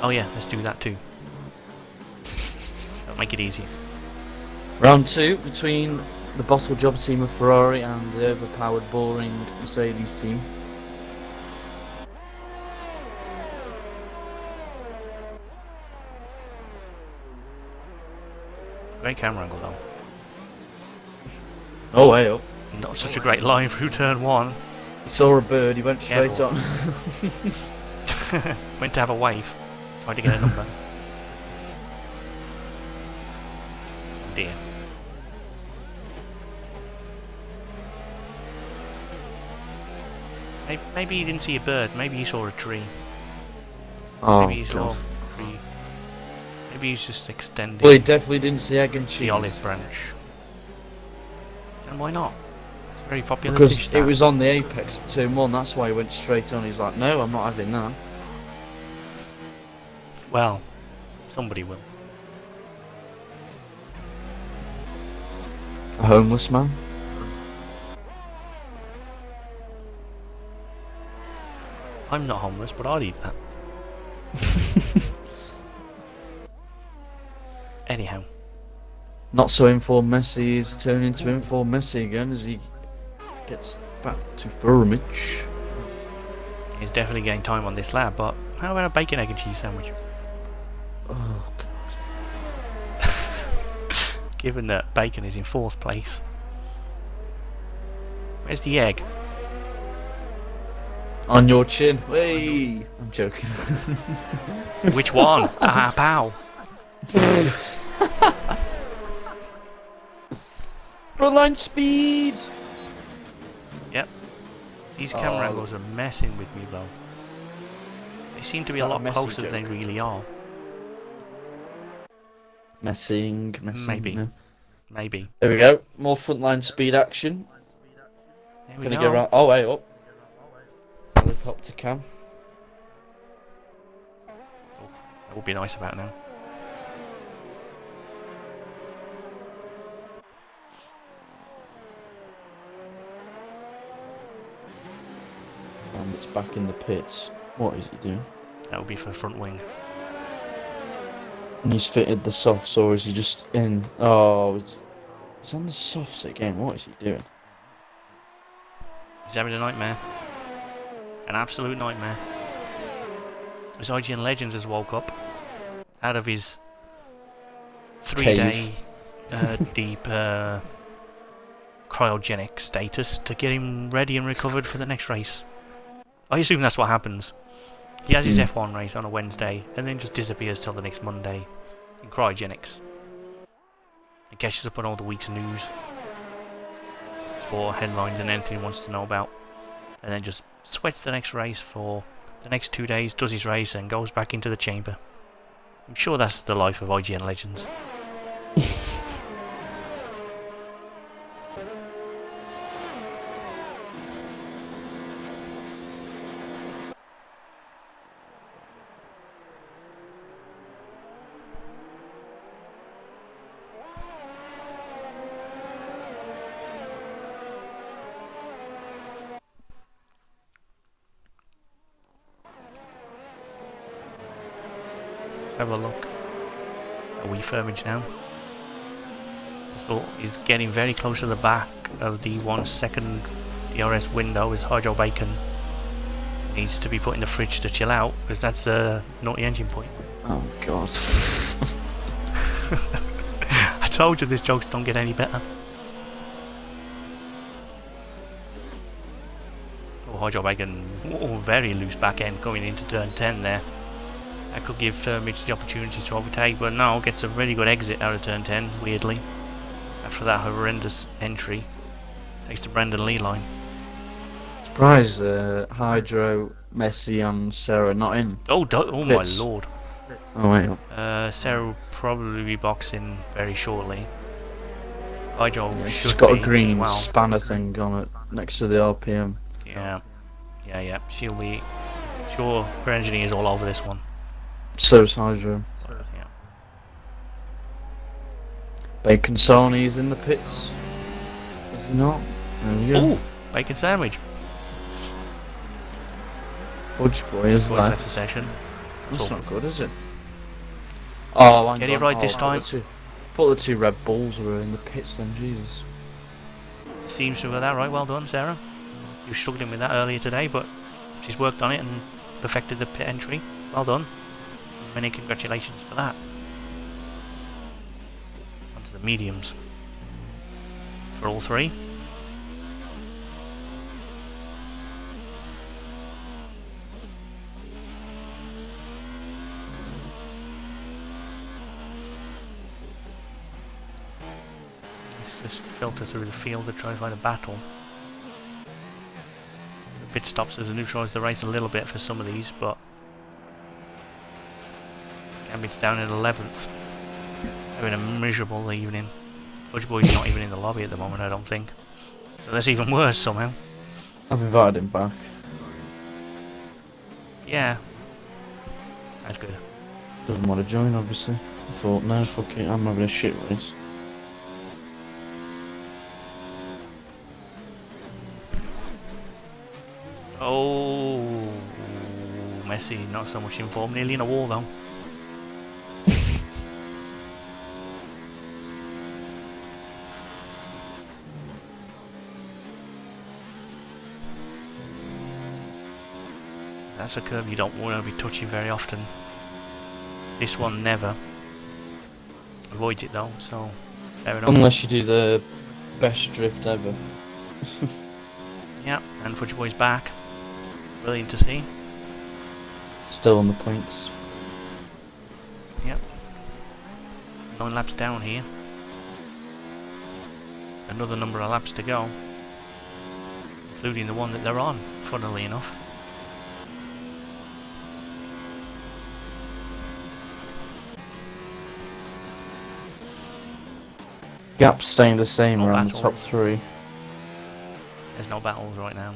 Oh yeah, let's do that too. That'll make it easier.
Round 2 between the bottle job team of Ferrari and the overpowered, boring Mercedes team.
Great camera angle though.
Oh, hey up.
Not such a great line through turn 1.
He saw a bird, he went straight
Careful.
on.
Went to have a wave. Tried to get a number. Oh dear. Maybe he didn't see a bird. Maybe he saw a tree.
Oh,
Maybe he saw
God.
a tree. Maybe he's just extending
Well, he definitely didn't see egg and
the
cheese.
olive branch. And why not? It's a very popular
Because
dish.
it
that.
was on the apex of turn 1, that's why he went straight on. He's like, no, I'm not having that.
Well, somebody will.
A homeless man.
I'm not homeless, but I'll eat that. Anyhow,
Not so informed Messi is turning into informed Messi again as he gets back to Firmage.
he's definitely getting time on this lap, but how about a bacon, egg and cheese sandwich?
Oh, God.
Given that bacon is in 4th place. Where's the egg?
On your chin. Hey! I'm joking.
Which one? Ah, pow.
Frontline speed!
Yep. These camera
Oh.
angles are messing with me though. They seem to be
Is
a
that a
lot
Messi
closer than they
joke?
really are.
Messing.
Maybe.
No.
Maybe.
There we go. More frontline speed action.
There we
Gonna
go.
go around. Oh, wait, up. Helicopter cam.
Oof, that would be nice about now.
And it's back in the pits. What is he doing?
That would be for the front wing.
And he's fitted the softs, or is he just in? Oh, he's on the softs again. What is he doing?
He's having a nightmare. An absolute nightmare. His IGN Legends has woke up out of his 3-day deep cryogenic status to get him ready and recovered for the next race. I assume that's what happens. He has his F1 race on a Wednesday and then just disappears till the next Monday in cryogenics. And catches up on all the week's news, sport headlines and anything he wants to know about. And then just sweats the next race for the next 2 days, does his race and goes back into the chamber. I'm sure that's the life of IGN Legends. Have a look. A wee firmage now. So he's getting very close to the back of the 1 second DRS window. His hydro bacon needs to be put in the fridge to chill out because that's not the engine point.
Oh god.
I told you these jokes don't get any better. Oh, hydro bacon, very loose back end coming into turn 10 there. That could give Firmage the opportunity to overtake, but no, gets a really good exit out of turn 10, weirdly. After that horrendous entry. Takes the Brendan Lee line.
Surprise, Hydro, Messi and Sarah not in.
Oh my lord.
Oh wait.
Sarah will probably be boxing very shortly. Hydro
Yeah,
should
she's got
be
a green
as well.
spanner thing on it next to the RPM.
Yeah. She'll be... Sure, her engineer is all over this one.
So's Hydro.
Yeah.
Bacon Sony's in the pits. Is he not? There we go.
Ooh! Bacon sandwich.
Fudge Boy is
Boys left
left.
the session.
That's
So,
not good, is it? Oh, hang
get
on.
it right this time.
Thought the two Red Bulls were in the pits then, Jesus.
seems to have got that right. Well done, Sarah. You were struggling with that earlier today, but she's worked on it and perfected the pit entry. Well done. Many congratulations for that. Onto the mediums. For all three. Let's just filter through the field to try and find a battle. The pit stops has neutralised the race a little bit for some of these, but Gambit's down at 11th. Having a miserable evening. Fudge Boy's not even in the lobby at the moment, I don't think. So that's even worse somehow.
I've invited him back.
Yeah. That's good.
Doesn't want to join, obviously. I thought, no, fuck it, I'm having a shit race.
Oh, Messi, not so much in form. Nearly in a wall though. That's a curve you don't want to be touching very often. This one never. Avoids it though, so fair enough.
Unless you do the best drift ever.
Yeah, and Fudge Boy's back. Brilliant to see.
Still on the points.
Yep. 9 laps down here. Another number of laps to go. Including the one that they're on, funnily enough.
Gap's staying the same
No
around the top
battles.
3.
There's no battles right now.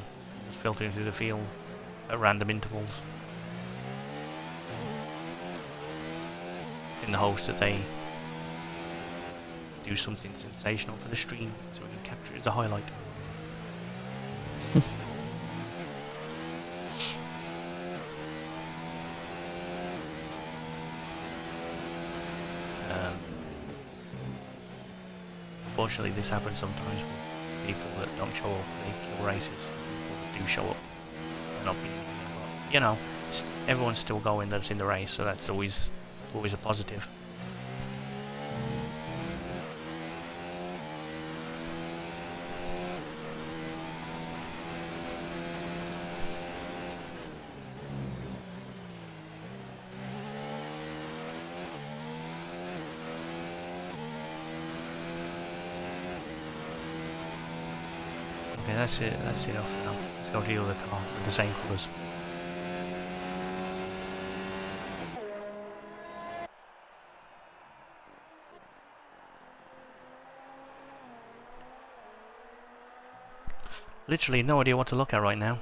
Just filtering through the field at random intervals. In the hopes that they do something sensational for the stream so we can capture it as a highlight. Unfortunately, this happens sometimes with people that don't show up. They kill races. People that do show up are not being, but, you know, everyone's still going that's in the race, so that's always a positive. Okay, that's it. That's enough now. Let's go to the other car with the same colours. Literally no idea what to look at right now.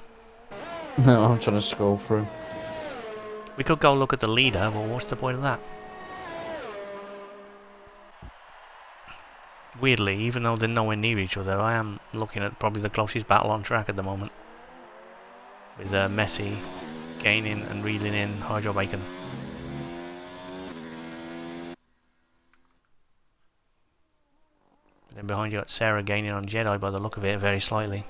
No, I'm trying to scroll through.
We could go look at the leader, but what's the point of that? Weirdly, even though they're nowhere near each other, I am looking at probably the closest battle on track at the moment. With Messi gaining and reeling in Hydro Bacon. Then behind you got Sarah gaining on Jedi by the look of it, very slightly.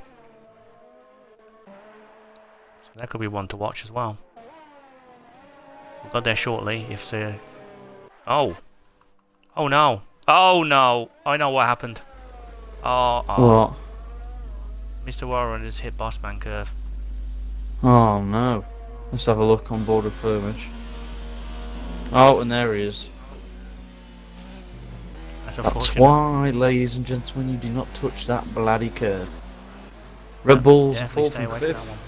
So that could be one to watch as well. We'll go there shortly if the... Oh! Oh no! Oh no! I know what happened. Oh.
What?
Mr. Warren has hit Bossman curve.
Oh no. Let's have a look on board of Firmage. Oh, and there he is.
That's
That's
unfortunate.
why, ladies and gentlemen, you do not touch that bloody curve. Red Bulls are
Definitely
4th
stay
and
away from that
5th.
one.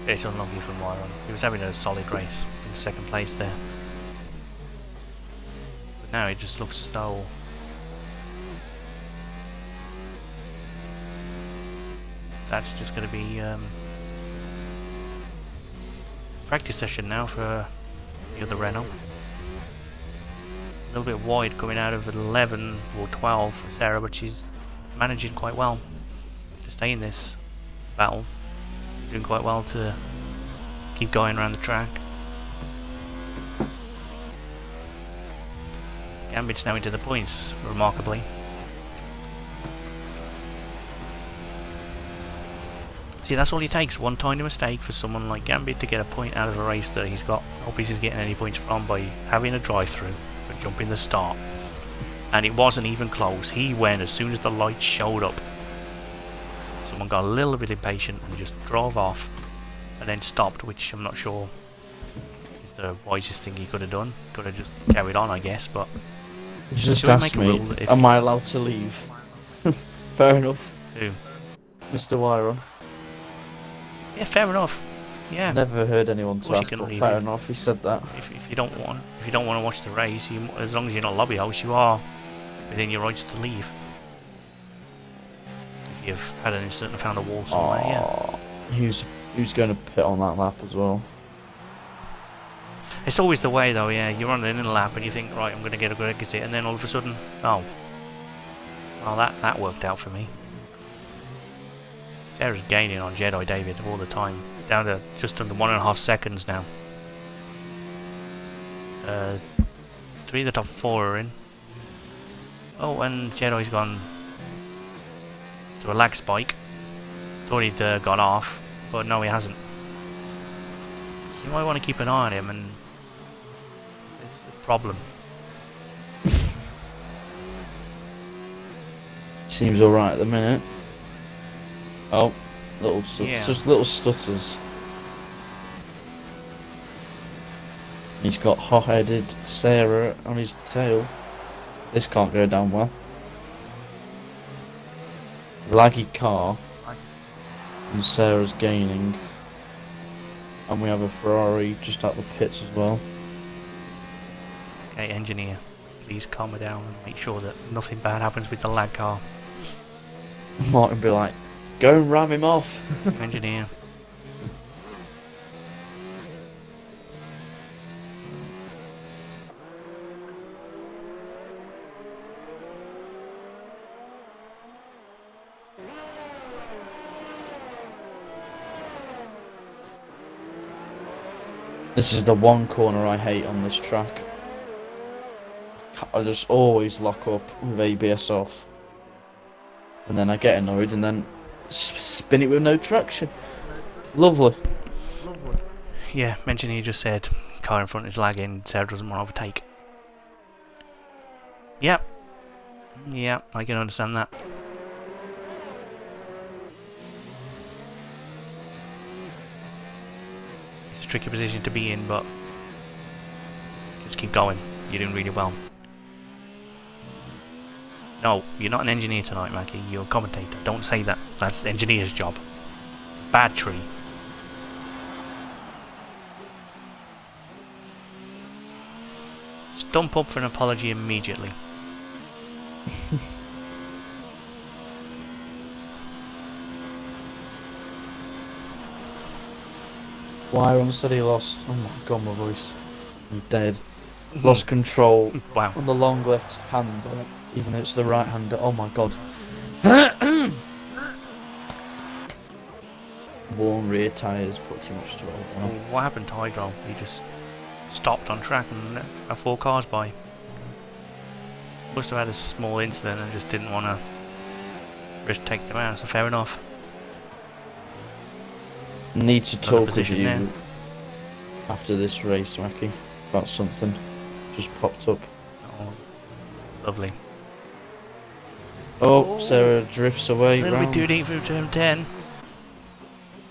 It's unlucky from Wyron. He was having a solid race in second place there. But now it just looks as though that's just going to be practice session now for the other Renault. A little bit wide coming out of 11 or 12 for Sarah, but she's managing quite well to stay in this battle. Doing quite well to keep going around the track. Gambit's now into the points, remarkably. See, that's all it takes, one tiny mistake for someone like Gambit to get a point out of a race that he's got no business getting any points from by having a drive-through for jumping the start. And it wasn't even close. He went as soon as the lights showed up. Someone got a little bit impatient and just drove off and then stopped, which I'm not sure is the wisest thing he could have done. Could have just carried on, I guess, but...
You just
should we
asked
make a
me,
rule that if
am
you-
I allowed to leave? Fair enough,
Who?
Mr. Wyron.
Yeah, fair enough. Yeah.
Never heard anyone
Of course
to
you
ask,
can
but
leave
fair
if-
enough, he said that.
If you don't want to watch the race, as long as you're not lobby host, you are within your rights to leave. If you've had an incident and found a wall somewhere, yeah.
Who's going to pit on that lap as well?
It's always the way though, yeah. You're on an inner lap and you think, right, I'm going to get a good exit, and then all of a sudden, oh, well, that worked out for me. Sarah's gaining on Jedi David all the time, down to just under 1.5 seconds now. 3 of the top 4 are in. Oh, and Jedi's gone to a lag spike. Thought he'd gone off, but no, he hasn't. You might want to keep an eye on him, and it's a problem.
Seems alright at the minute. Oh,
Yeah.
just little stutters. He's got hot-headed Sarah on his tail. This can't go down well. Laggy car. And Sarah's gaining. And we have a Ferrari just out the pits as well.
Okay, engineer, please calm her down and make sure that nothing bad happens with the lag car.
Martin be like, go and ram him off.
Engineer.
This is the one corner I hate on this track. I just always lock up with ABS off. And then I get annoyed and then spin it with no traction. Lovely.
Yeah, engineer just said car in front is lagging, Sarah doesn't want to overtake. Yep. Yeah, I can understand that. It's a tricky position to be in, but just keep going. You're doing really well. No, you're not an engineer tonight, Mackie. You're a commentator. Don't say that. That's the engineer's job. Bad tree. Stump up for an apology immediately.
Wire unsteady lost. Oh my god, my voice. I'm dead. Lost control
Wow.
on the long left hand, even though it's the right hander. Oh my god. Worn rear tyres, put too much to it.
What happened to Hydro? He just stopped on track and let 4 cars by. Must have had a small incident and just didn't want to risk taking them out, so fair enough.
Need to talk with you
there.
after this race, Mackie, about something just popped up.
Oh, lovely.
Oh, Sarah drifts away.
A little bit too deep for turn 10.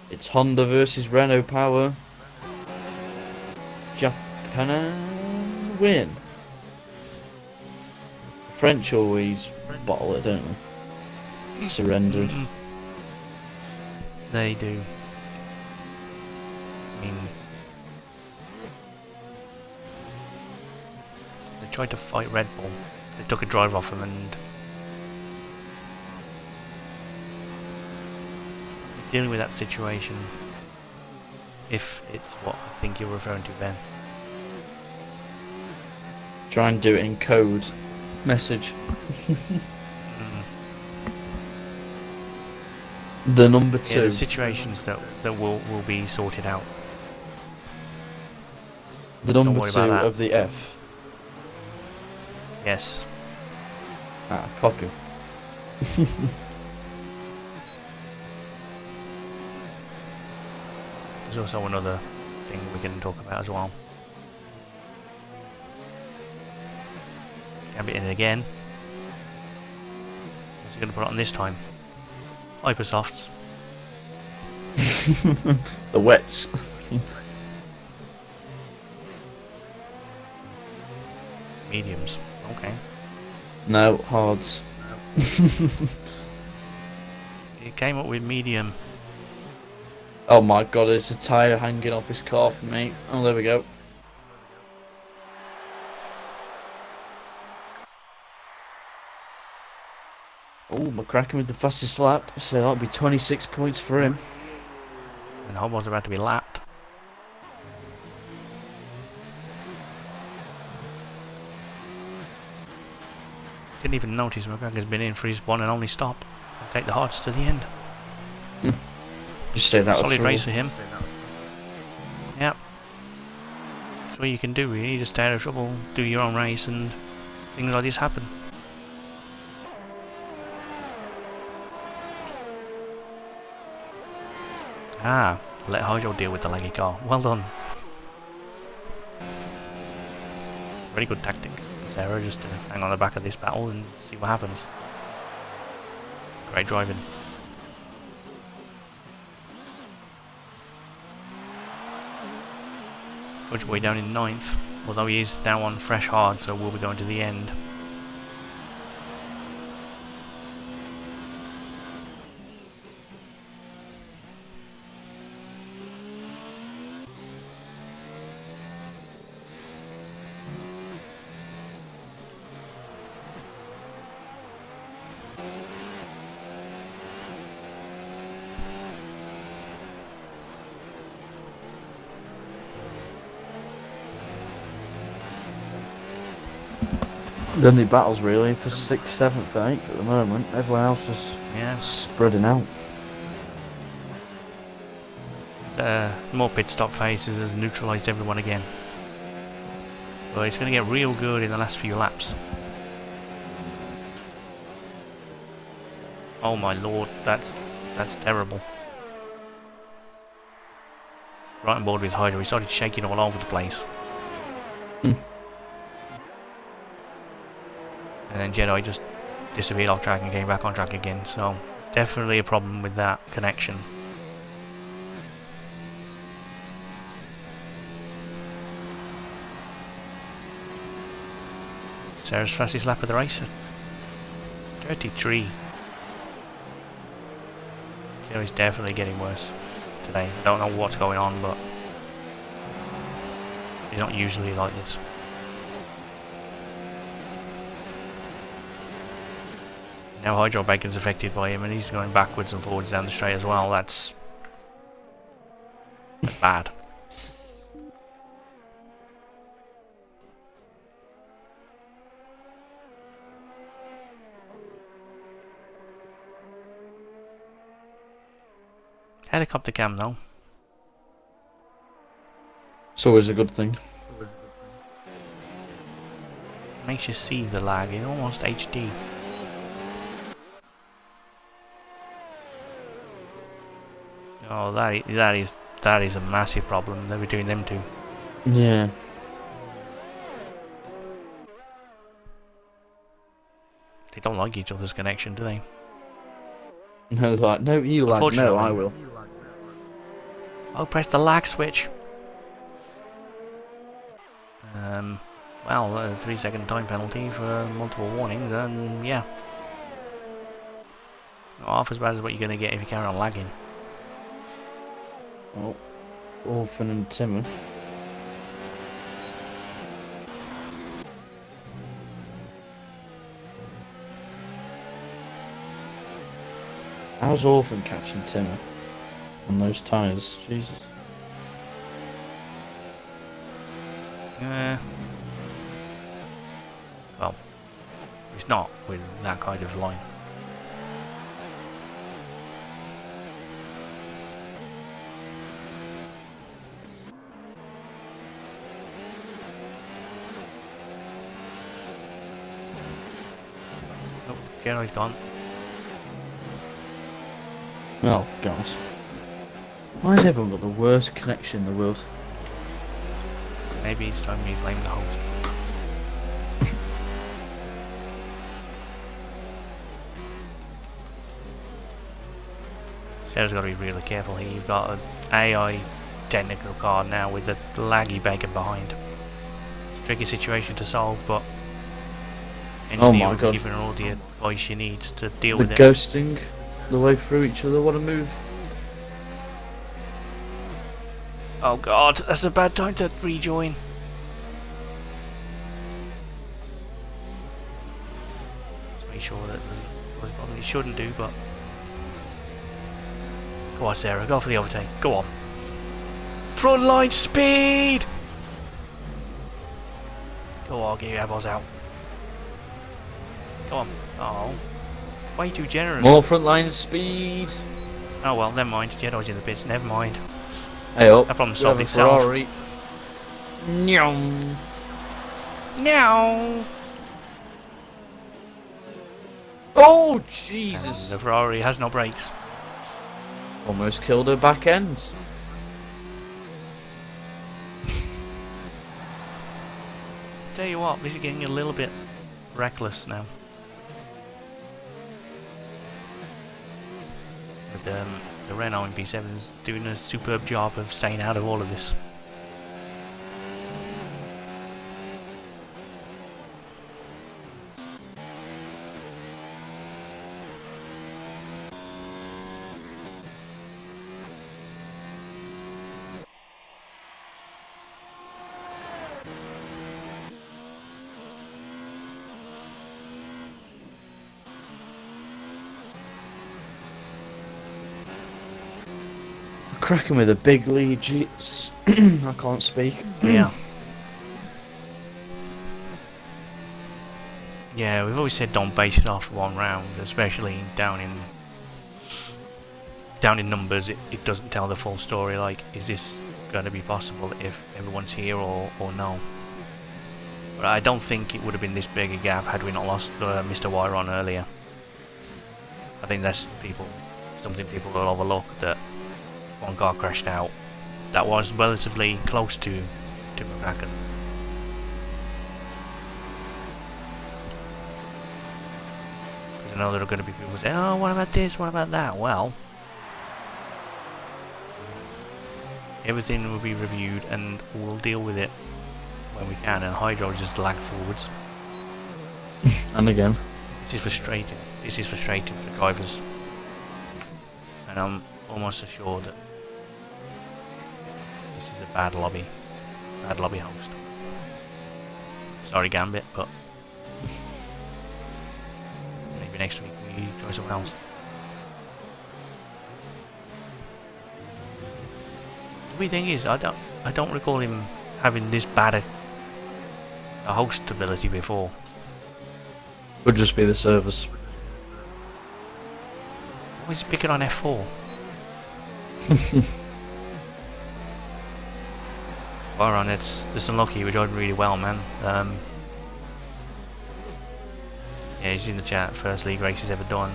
It's Honda versus Renault Power. Japan win. French always bottle it, don't they? Surrendered.
They do. I mean, they tried to fight Red Bull. They took a drive off him and dealing with that situation, if it's what I think you're referring to, Ben.
Try and do it in code. Message. The number 2.
Yeah, the situations that will be sorted out.
The
Don't
number
worry
2
about that.
of the F.
Yes.
Ah, copy.
There's also another thing we can talk about as well. Gambit in it again. What's he going to put on this time? Hypersofts.
The wets.
Mediums. Okay.
No, hards.
He came up with medium.
Oh my god, there's a tyre hanging off his car for me. Oh, there we go. Oh, McCracken with the fastest lap, so that'll be 26 points for him.
And Hobbo's about to be lapped. Didn't even notice McCracken's been in for his one and only stop. I'll take the hardest to the end.
Just stay that
Solid race for him. Yep. That's what you can do really, just stay out of trouble, do your own race and things like this happen. Ah, let Hojo deal with the laggy car. Well done. Very good tactic, Sarah, just to hang on the back of this battle and see what happens. Great driving. Fudge way down in 9th, although he is down on fresh hard, so we'll be going to the end.
The only battles really for 6th, 7th, and 8th at the moment. Everyone else just
Yeah.
spreading out.
More pit stop phases has neutralised everyone again. But it's going to get real good in the last few laps. Oh my lord, that's terrible. Right on board with Hydra, he started shaking all over the place. And then Jedi just disappeared off track and came back on track again, so it's definitely a problem with that connection. Sarah's fastest lap of the race, 33. Jedi's definitely getting worse today. I don't know what's going on, but he's not usually like this. Now Hydro Bacon's affected by him and he's going backwards and forwards down the straight as well. That's bad. Helicopter cam though.
It's always a good thing.
Makes you see the lag in almost HD. Oh, that is a massive problem. They're between them two.
Yeah.
They don't like each other's connection, do they?
No, like, no, you like, no, I will.
Oh, press the lag switch. Well, a 3-second time penalty for multiple warnings, and yeah. Not half as bad as what you're going to get if you carry on lagging.
Well, Orphan and Timmer. How's Orphan catching Timmer on those tyres? Jesus.
Well, it's not with that kind of line. Oh, Jedi's gone.
Oh, God. Why has everyone got the worst connection in the world?
Maybe it's time we blame the host. Sarah's got to be really careful here. You've got an AI technical car now with a laggy bacon behind. It's a tricky situation to solve, but
Oh my
engineer will
God.
give her all the advice she needs to deal
The
with it.
ghosting the way through each other, what a move.
Oh god, that's a bad time to rejoin. Let's make sure that it probably shouldn't do, but go on Sarah, go for the overtake. Go on. Frontline speed! Go on, get your elbows out. Go on. Oh. Way too generous.
More frontline speed.
Oh well, never mind. Jedi's in the pits, never mind.
Hey up.
That problem
we
solved
have a
itself.
Ferrari. Nyong.
Now!
Oh, Jesus.
The Ferrari has no brakes.
Almost killed her back end.
Tell you what, this is getting a little bit reckless now. But the Renault MP7 is doing a superb job of staying out of all of this.
Cracking with a big lead. Jeez. I can't speak.
Yeah. Yeah, we've always said don't base it off one round, especially down in numbers. It doesn't tell the full story. Like, is this going to be possible if everyone's here or no? But I don't think it would have been this big a gap had we not lost Mr. Wyron earlier. I think that's something people will overlook, that one car crashed out that was relatively close to McCracken. Because I know there are going to be people who say, oh, what about this, what about that? Well, everything will be reviewed and we'll deal with it when we can, and Hydro just lagged forwards.
And again.
This is frustrating. This is frustrating for drivers. And I'm almost assured that this is a bad lobby host. Sorry, Gambit, but maybe next week we try someone else. The weird thing is, I don't recall him having this bad a host ability before.
Would just be the service.
Why is he picking on F4? Byron, it's unlucky. We're driving really well, man. Yeah, he's in the chat. First league race he's ever done.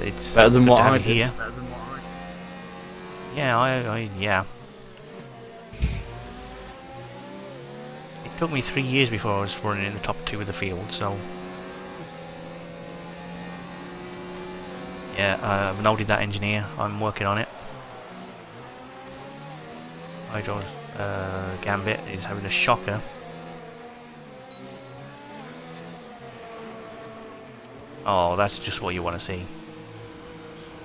It's
better than
good
what
to have
I
you
did.
here. Yeah, yeah. It took me 3 years before I was running in the top 2 of the field, so... Yeah, I've noted that, engineer. I'm working on it. Hydro's Gambit is having a shocker. Oh, that's just what you want to see.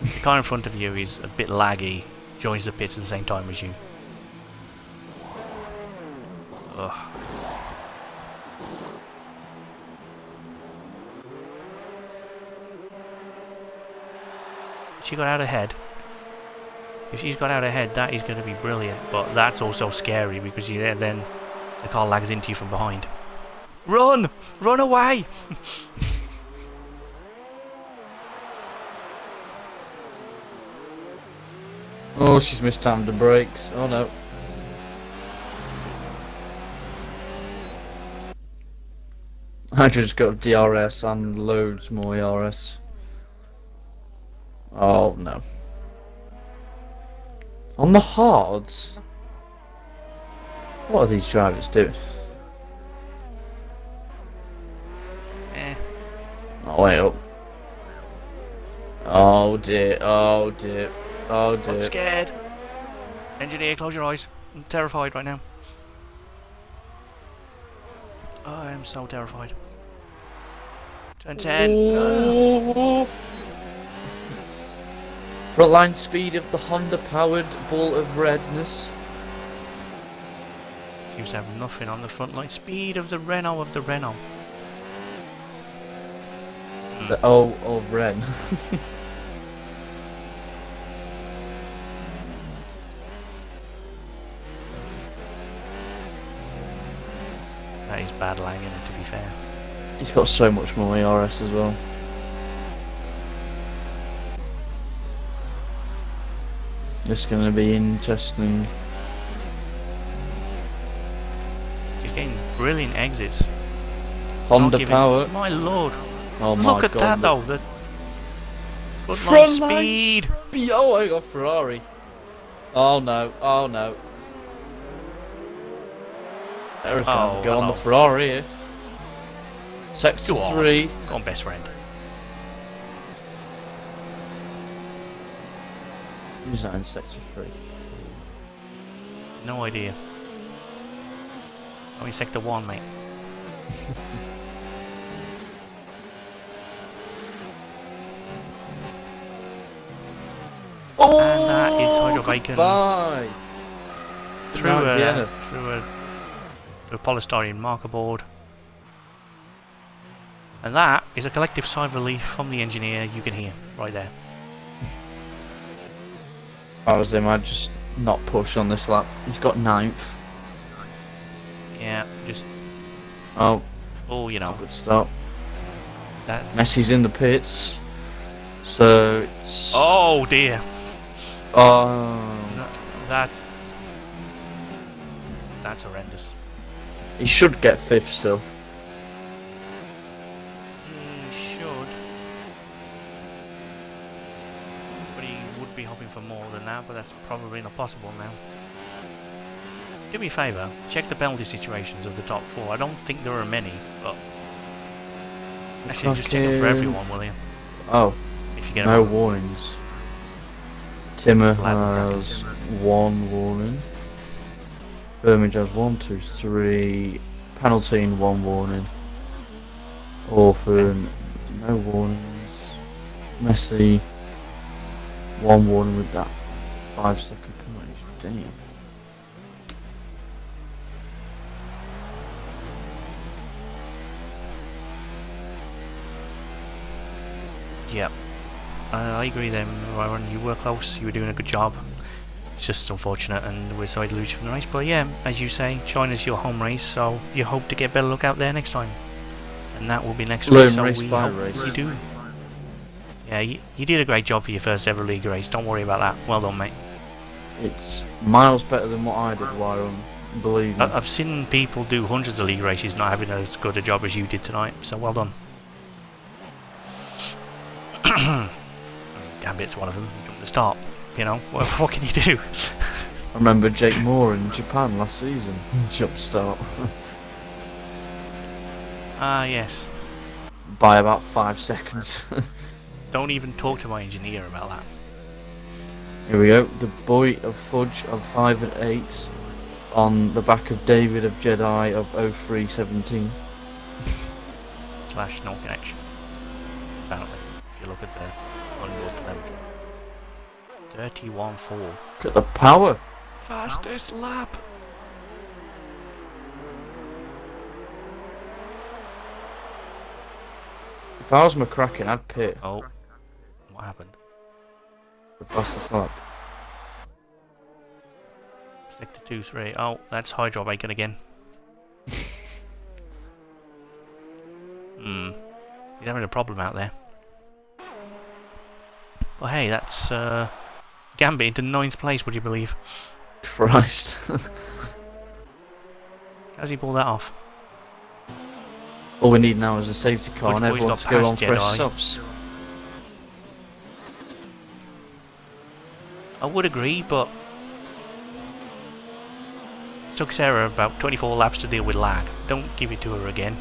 The car in front of you is a bit laggy, joins the pits at the same time as you. Ugh. She got out ahead. If she's got out ahead, that is going to be brilliant, but that's also scary because then the car lags into you from behind. Run! Run away!
Oh, she's mistimed the brakes. Oh no. I just got DRS and loads more ERS. Oh no. On the hards? What are these drivers doing? Oh, wait up. Oh dear, oh dear, oh dear.
I'm scared. Engineer, close your eyes. I'm terrified right now. Oh, I am so terrified. Turn 10.
Oh. Frontline speed of the Honda powered ball of redness.
Seems to have nothing on the front line. Speed of the Renault of the Renault.
The O of Ren.
That is bad lagging, to be fair.
He's got so much more ERS as well. This is going to be interesting.
He's getting brilliant exits.
Honda power.
My lord.
Oh my
Look at
god.
that though. The front line speed.
Oh, I got Ferrari. Oh no. Oh no. There's going to go on the Ferrari here. Sector 3.
Go on, best friend.
Who's that in Sector 3?
No idea. I'm in Sector 1, mate.
Oh,
and that is Hydro Bacon
bye.
through a polystyrene marker board. And that is a collective sigh of relief from the engineer. You can hear right there.
I was him. I just not push on this lap. He's got 9th.
Yeah, just
Oh,
Oh, you
it's a
know,
good start.
that's...
Messi's in the pits. So it's...
Oh, dear.
Oh,
No, that's... That's horrendous.
he should get 5th still.
He should. But he would be hoping for more than that, but that's probably not possible now. Do me a favour, check the penalty situations of the top 4. I don't think there are many, but... Actually, just check them for everyone, will you?
Oh,
If you get
no
them.
warnings. Timmer
Gladden,
has 1 warning. Birmingham has 1, 2, 3. Penalty 1 warning. Orphan, no warnings. Messi, 1 warning with that 5-second penalty. Damn.
Yep. I agree then, Ryan. You were close, you were doing a good job. It's just unfortunate and we're sorry to lose you from the race. But yeah, as you say, China's your home race, so you hope to get better luck out there next time. And that will be next week, so we hope you do. Yeah, you did a great job for your first ever league race, don't worry about that. Well done, mate.
It's miles better than what I did, Wyron. Believe me.
I've seen people do hundreds of league races not having as good a job as you did tonight, so well done. Gambit's one of them, you jumped the start, you know, what can you do?
I remember Jake Moore in Japan last season. Jump start.
Ah, yes.
By about 5 seconds.
Don't even talk to my engineer about that.
Here we go. The boy of Fudge of 5 and 8 on the back of David of Jedi of 0317.
/ no connection. Apparently, if you look at the onboard telemetry. 31.4.
Look at the power.
Fastest lap.
If I was McCracken, I'd pit.
Oh, what happened?
The fastest lap.
Sector 2-3. Oh, that's Hydro Bacon again. He's having a problem out there. But hey, that's Gambit into 9th place, would you believe?
Christ.
How's he pull that off?
All we need now is a safety car and
Which boy's
everyone
got
to go on
past
fresh
Jedi?
subs.
I would agree, but it took Sarah about 24 laps to deal with lag. Don't give it to her again.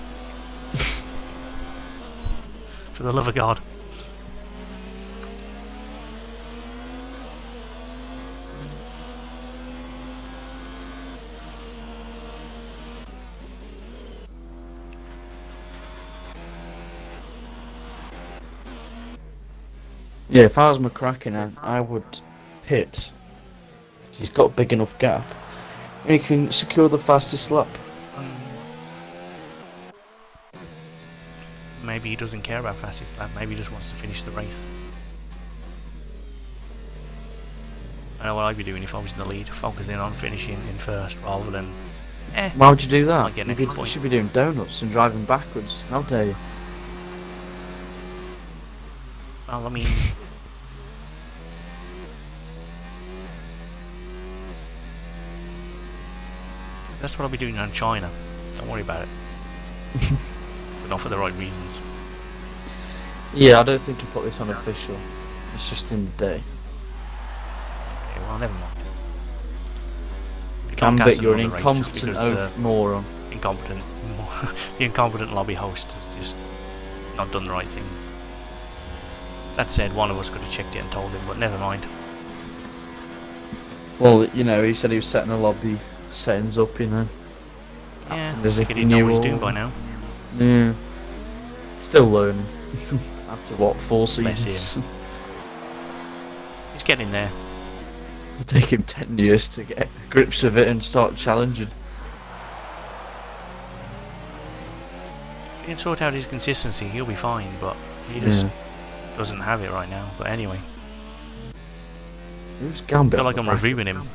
For the love of God.
Yeah, if I was McCracken, I would pit. He's got a big enough gap. And he can secure the fastest lap.
Maybe he doesn't care about fastest lap. Maybe he just wants to finish the race. I know what I'd be doing if I was in the lead, focusing on finishing in first rather than.
Why would you do that?
Might get an extra
You
point.
should be doing donuts and driving backwards. How dare you?
Well, I mean. That's what I'll be doing on China. Don't worry about it. But not for the right reasons.
Yeah, I don't think he put this on official. It's just in the day.
Okay, well, never mind. We
Can
can't
bet
cancel
you're an
another race just
incompetent
because the
moron.
incompetent, the incompetent lobby host has just not done the right things. That said, one of us could have checked it and told him, but never mind.
Well, you know, he said he was setting the lobby settings up, you know.
Yeah,
Acting as
I
if
think
he
he'd know
knew
what he's
all.
doing by now.
Yeah. Still learning. After what, 4
Bless
seasons?
He's getting there.
It'll take him 10 years to get grips of it and start challenging.
If he can sort out his consistency, he'll be fine, but he just doesn't have it right now. But anyway,
Who's
I
Gambit?
feel like I'm reviewing him.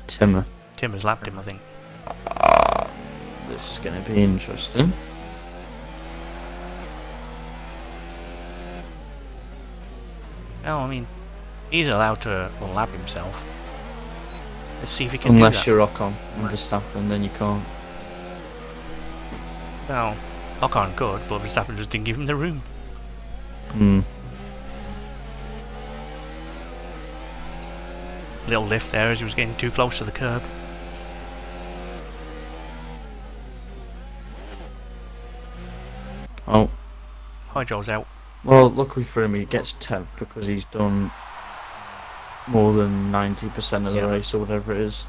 Timmer.
Tim has lapped him, I think.
this is going to be interesting.
Well, I mean, he's allowed to unlap himself. Let's see if he can do that.
Unless you're Ocon and Verstappen, then you can't.
Well, Ocon could, but Verstappen just didn't give him the room. Little lift there as he was getting too close to the curb.
Oh.
Hi, Joe's out.
Well, luckily for him, he gets 10th because he's done more than 90% of the race or whatever it is.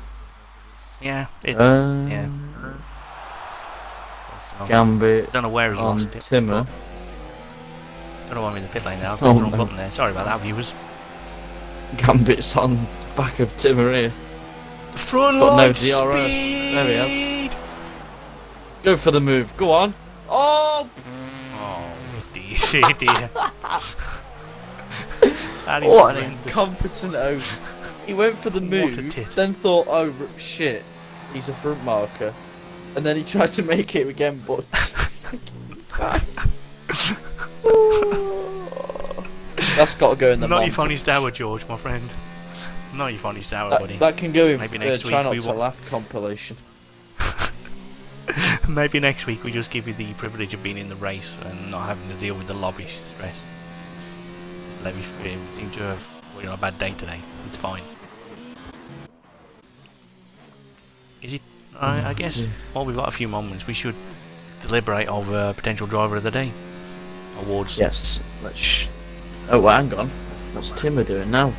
Yeah, yeah.
Gambit
Don't know where he's
on
lost it.
Timmer.
Don't know why I'm in the pit lane now. There's the wrong button there. Sorry about that, viewers.
Gambit's on back of Timmer here.
The front
got
line
no DRS.
speed.
There he is. Go for the move. Go on. Oh!
Oh, dear. That is
What an
horrendous.
incompetent oaf. He went for the
What a
move,
tit.
then thought, oh shit, he's a front marker. And then he tried to make it again, but... That's got to go in the
Not your funniest hour, George, my friend. Not your funniest hour, buddy.
That can go in
Maybe next
Try
week
Not to Laugh compilation.
Maybe next week we just give you the privilege of being in the race and not having to deal with the lobby stress. Let me seem to have a bad day today. It's fine. Is it? I guess while we've got a few moments, we should deliberate over potential driver of the day awards.
Yes. Let's. Oh, well, hang on. What's Timmer doing now?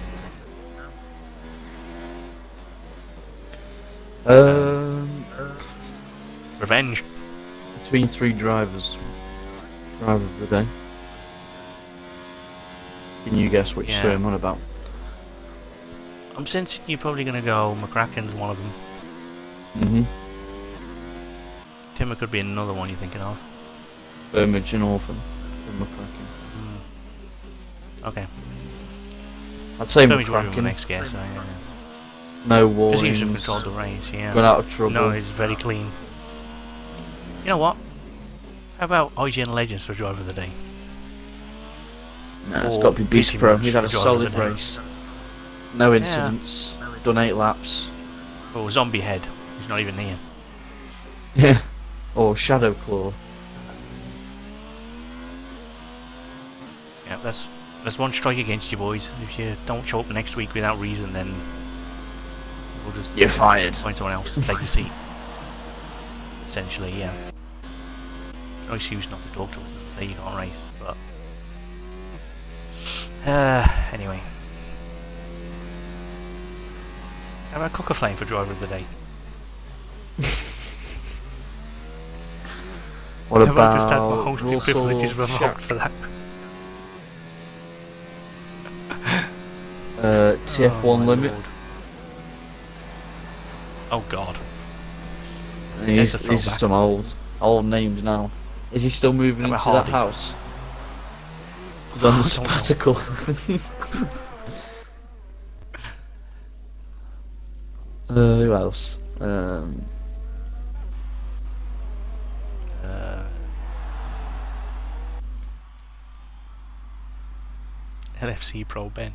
Revenge.
Between 3 drivers. Driver of the day. Can you guess which 3 I'm on about?
I'm sensing you're probably going to go McCracken's one of them. Timmer could be another one you're thinking of.
Burmage and Orphan. And McCracken.
Okay.
I'd say
Burmage would be my
McCracken.
next guess.
No
Because he
warnings.
should have controlled the race, yeah.
Got out of trouble.
No, it's very clean. You know what? How about IGN Legends for driver of the day?
Nah, it's
Or
got to be Beast
Pretty
Pro.
much
He's had a
the driver of the
solid
day.
race. No incidents. Done 8 laps.
Oh, Zombie Head. He's not even here.
Yeah. Or Shadow Claw.
Yeah, that's one strike against you, boys. If you don't show up next week without reason, then we'll just
You're fired.
find someone else to take the seat. Essentially, yeah. No excuse not to talk to us and say you can't race, but anyway. How about Cocker Flame for driver of the day?
What
Have
about
I just had my hosting
Russell
privileges revoked
Shack?
for that?
TF1
Oh, my
limit.
Lord. Oh God.
These
That's a
are
throwback.
some old names now. Is he still moving
How
into
about
that
Hardy?
house? He's on the
I don't know.
sabbatical. Who else?
LFC Pro Ben.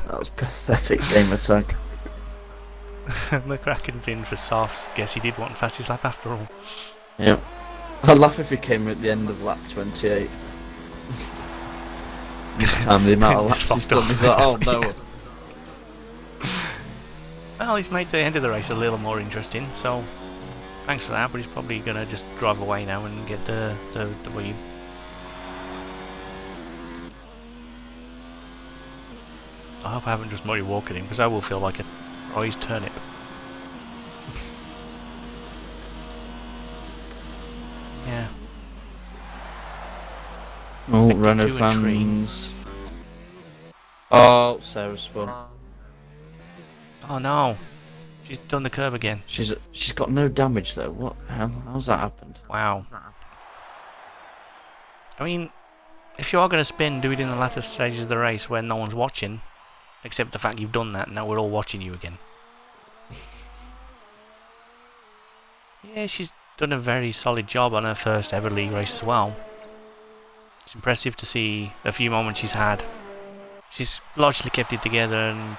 That was pathetic game attack.
McCracken's in for softs. Guess he did want fastest lap after all.
Yep. I'd laugh if he came at the end of lap 28. This time the amount of
Just
laps he's
fucked
done,
off.
he's like, oh no.
Well, he's made the end of the race a little more interesting, so thanks for that, but he's probably going to just drive away now and get the win. I hope I haven't just Murray walking him, because I will feel like a prize turnip. Yeah.
Oh,
Sector
Renault
2 and 3.
fans. Oh, Sarah's spun.
Oh no, she's done the curb again.
She's got no damage though. What? How's that happened?
Wow. I mean, if you are going to spin, do it in the latter stages of the race when no one's watching, except the fact you've done that and now we're all watching you again. Yeah, she's done a very solid job on her first ever league race as well. It's impressive to see a few moments she's had. She's largely kept it together, and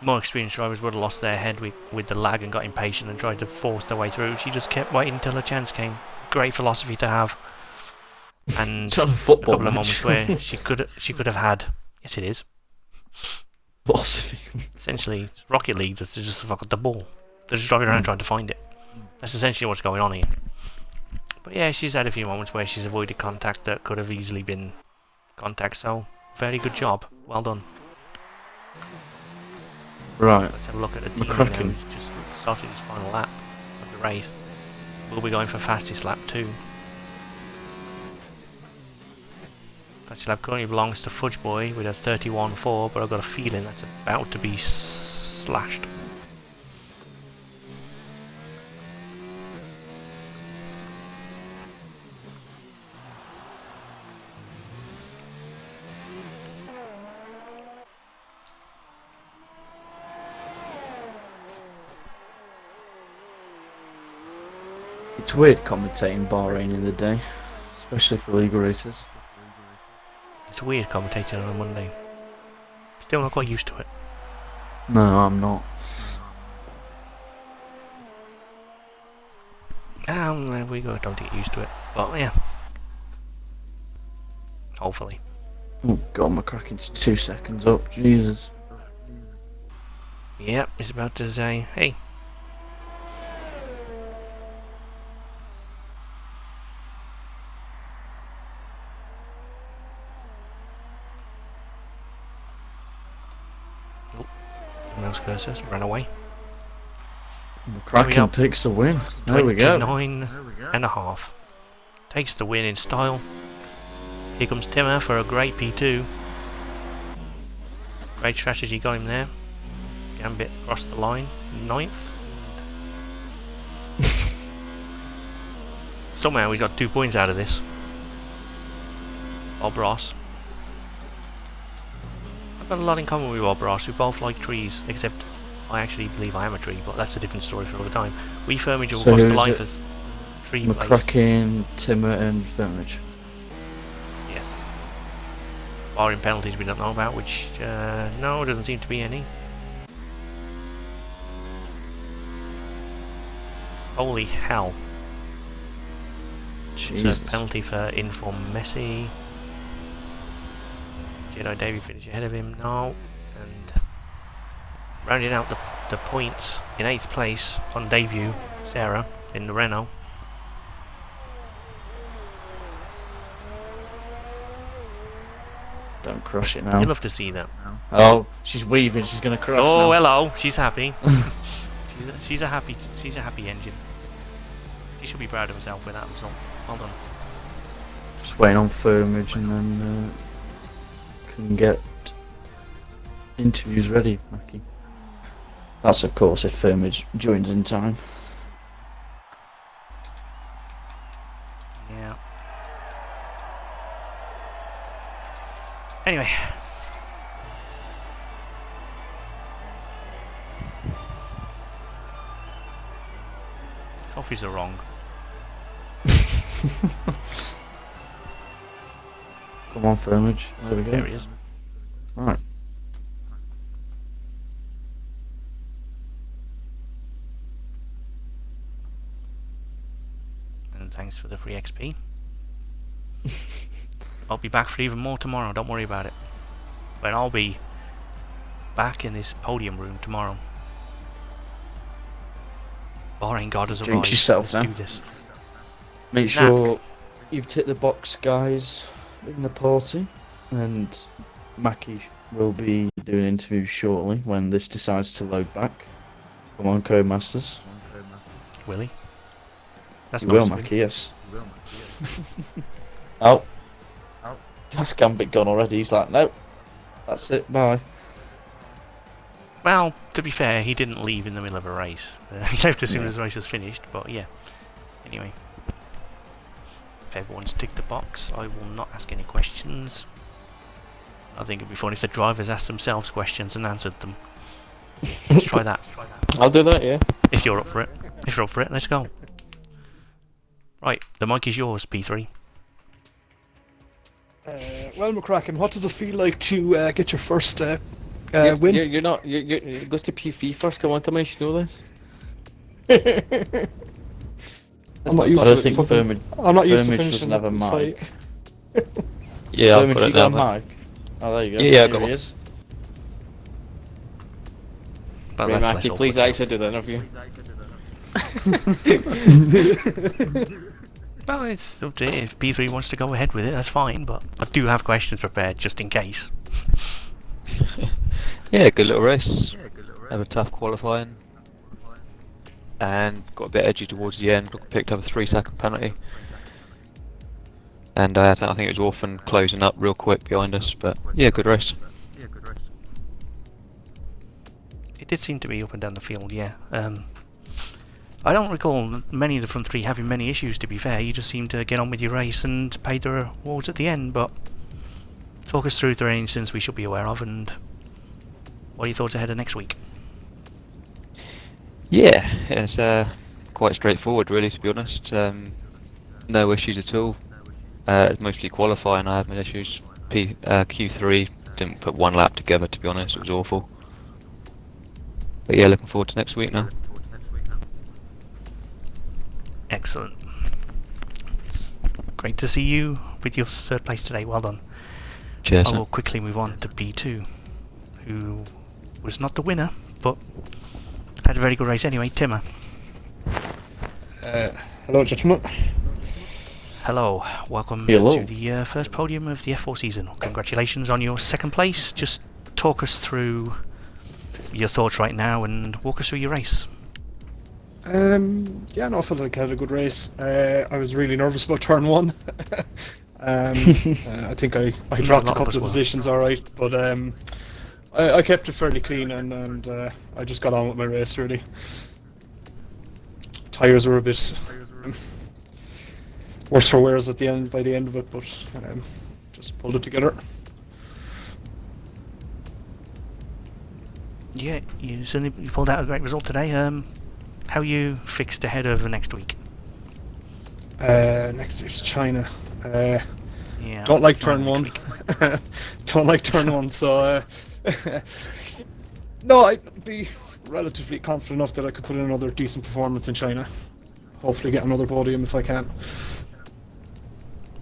more experienced drivers would have lost their head with the lag and got impatient and tried to force their way through. She just kept waiting until her chance came. Great philosophy to have. And
It's not a
a
football
couple of
match.
moments where she could have had. Yes, it is.
Philosophy.
Essentially, it's Rocket League. That's just fuck the ball. They're just driving around trying to find it. That's essentially what's going on here. But yeah, she's had a few moments where she's avoided contact that could have easily been contact. So very good job. Well done.
Right.
Let's have a look at the team now.
McCracken.
He's just started his final lap of the race. We'll be going for fastest lap 2. Fastest lap currently belongs to Fudge Boy with a 31.4, but I've got a feeling that's about to be slashed.
It's weird commentating Bahrain in the day, especially for legal races.
It's weird commentating on a Monday. Still not quite used to it.
No, I'm not.
There we go, don't get used to it. But yeah. Hopefully.
Oh god, McCracken's 2 seconds up, Jesus.
Yep, he's about to say, hey. Oh, mouse cursors ran away.
McCracken takes the win. There we go.
29.5. Takes the win in style. Here comes Timmer for a great P2. Great strategy got him there. Gambit crossed the line. 9th. Somehow he's got 2 points out of this. Bob Ross. I've got a lot in common with Bob Ross. We both like trees, except I actually believe I am a tree, but that's a different story for another time. We Firmage will cross the line for tree place.
McCracken, Timmer and Firmage.
Yes. Barring penalties we don't know about, which, no, doesn't seem to be any. Holy hell.
Jesus.
It's a penalty for inform Messi. Jedi Davy finished ahead of him, no. And rounding out the points in 8th place on debut, Sarah in the Renault.
Don't crush it now.
You'd love to see that.
Oh, she's weaving, she's gonna crush
Oh,
now.
hello, she's happy. she's a happy engine. She should be proud of herself with that result. Well done.
Just waiting on Firmage and then can get interviews ready, Mackie. That's of course if Firmage joins in time.
Yeah. Anyway. Trophies are wrong.
Come on, Firmage. There we go.
There he is.
Right.
And thanks for the free XP. I'll be back for even more tomorrow, don't worry about it. But I'll be back in this podium room tomorrow. Bahrain God has
Drink
arrived.
yourself,
Let's
then.
do this.
Make sure you've ticked the box, guys, in the party, and Mackie will be doing interviews shortly when this decides to load back. Come on, Codemasters.
Will he? That's
You
nice
will,
of him.
Mackie, yes. Oh. That's Gambit gone already. He's like, nope. That's it, bye.
Well, to be fair, he didn't leave in the middle of a race. He left as soon as the race was finished, but yeah. Anyway. If everyone's ticked the box, I will not ask any questions. I think it'd be fun if the drivers asked themselves questions and answered them. Let's try that.
I'll do that, yeah.
If you're up for it. If you're up for it, let's go. Right, the mic is yours, P3.
Well, McCracken, what does it feel like to get your first win?
You're not. It goes to P3 first. Come on, tell me you should know this.
I'm not used
I
to
don't
it.
think
Fucking- I'm not used to
Firmage
finishing.
doesn't have a
It's
mic.
Yeah, I've
Firmage,
got
you
it
got
now.
a mic? Oh, there you go.
Yeah, I
Here
got
he
one.
is.
But
Right,
that's less
Mackie,
awkward.
please actually do the interview.
Well, it's up to you. If P3 wants to go ahead with it, that's fine, but I do have questions prepared just in case.
Yeah, good little race. Have a tough qualifying. And got a bit edgy towards the end. Picked up a 3-second penalty. And I think it was Orphan closing up real quick behind us. But yeah, good race.
It did seem to be up and down the field, yeah. I don't recall many of the front three having many issues, to be fair. You just seemed to get on with your race and pay the rewards at the end, but talk us through if there are any incidents we should be aware of, and what are your thoughts ahead of next week?
Yeah, it's quite straightforward really, to be honest. No issues at all. It's mostly qualifying I had my issues. Q3 didn't put one lap together, to be honest. It was awful. But yeah, looking forward to next week now.
Excellent. It's great to see you with your third place today. Well done.
Cheers.
I will quickly move on to B2, who was not the winner, but had a very good race anyway. Timmer.
Hello, gentlemen.
Hello, welcome
Hello.
to the first podium of the F4 season. Congratulations on your second place. Just talk us through your thoughts right now and walk us through your race.
Yeah, no, I felt like I had a good race. I was really nervous about turn one. I think I dropped a
lot of
couple
us
of
were.
positions, alright, but I kept it fairly clean and I just got on with my race really. Tires were a bit worse for wears at the end by the end of it, but just pulled it together.
Yeah, you pulled out a great result today. How you fixed ahead of next week?
Next is China.
Yeah,
Don't like
China
turn
next
one.
week.
Don't like turn one, so no, I'd be relatively confident enough that I could put in another decent performance in China. Hopefully get another podium if I can.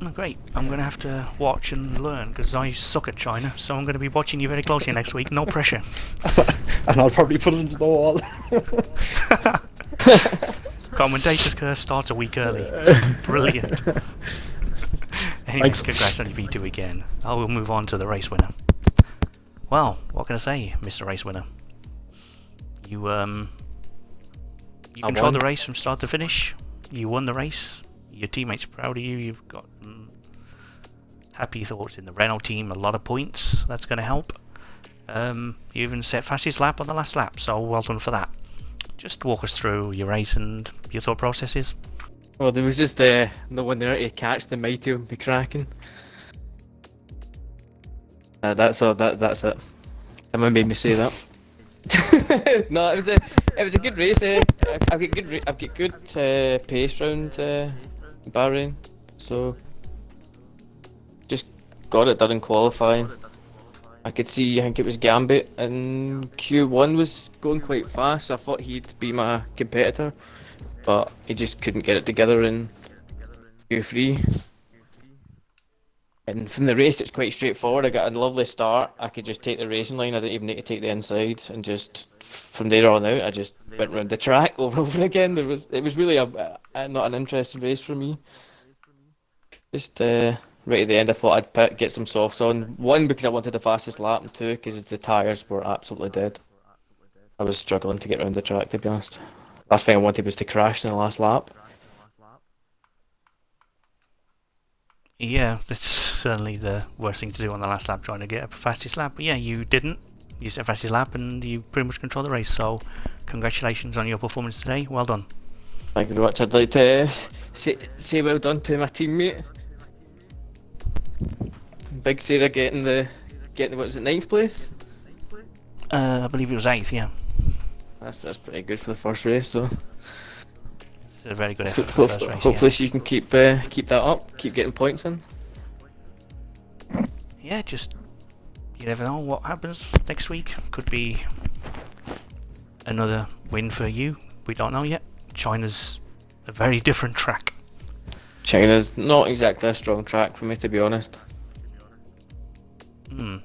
Oh, great. I'm going to have to watch and learn because I suck at China, so I'm going to be watching you very closely next week. No pressure.
And I'll probably put it into the wall.
Commentator's curse starts a week early. Brilliant. Anyway,
Thanks.
congrats on your V2 again. I will move on to the race winner. Well, what can I say, Mr. Race Winner? You controlled the race from start to finish. You won the race. Your teammates proud of you. You've got happy thoughts in the Renault team. A lot of points. That's going to help. You even set fastest lap on the last lap. So well done for that. Just walk us through your race and your thought processes.
Well, there was just no one there to catch the mighty McCracken. That's all. That's it. Someone made me say that. No, it was a good race. I've got good pace round Bahrain, so just got it done in qualifying. I could see, I think it was Gambit, and Q1 was going quite fast, so I thought he'd be my competitor, but he just couldn't get it together in Q3. And from the race, it's quite straightforward. I got a lovely start. I could just take the racing line. I didn't even need to take the inside, and just from there on out, I just went round the track over and over again. It was really not an interesting race for me. Just right at the end, I thought I'd get some softs on. One, because I wanted the fastest lap, and two, because the tyres were absolutely dead. I was struggling to get around the track, to be honest. Last thing I wanted was to crash in the last lap.
Yeah, that's certainly the worst thing to do on the last lap, trying to get a fastest lap. But yeah, you didn't. You set fastest lap and you pretty much controlled the race. So congratulations on your performance today. Well done.
Thank you very much. I'd like to say well done to my teammate. Big Sarah getting what was it, 9th place?
I believe it was 8th, yeah.
That's pretty good for the first race, so
It's a very good effort for the first race.
Hopefully she can keep that up, keep getting points in.
Yeah, just you never know what happens next week. Could be another win for you. We don't know yet. China's a very different track.
China's not exactly a strong track for me, to be honest.
Hmm.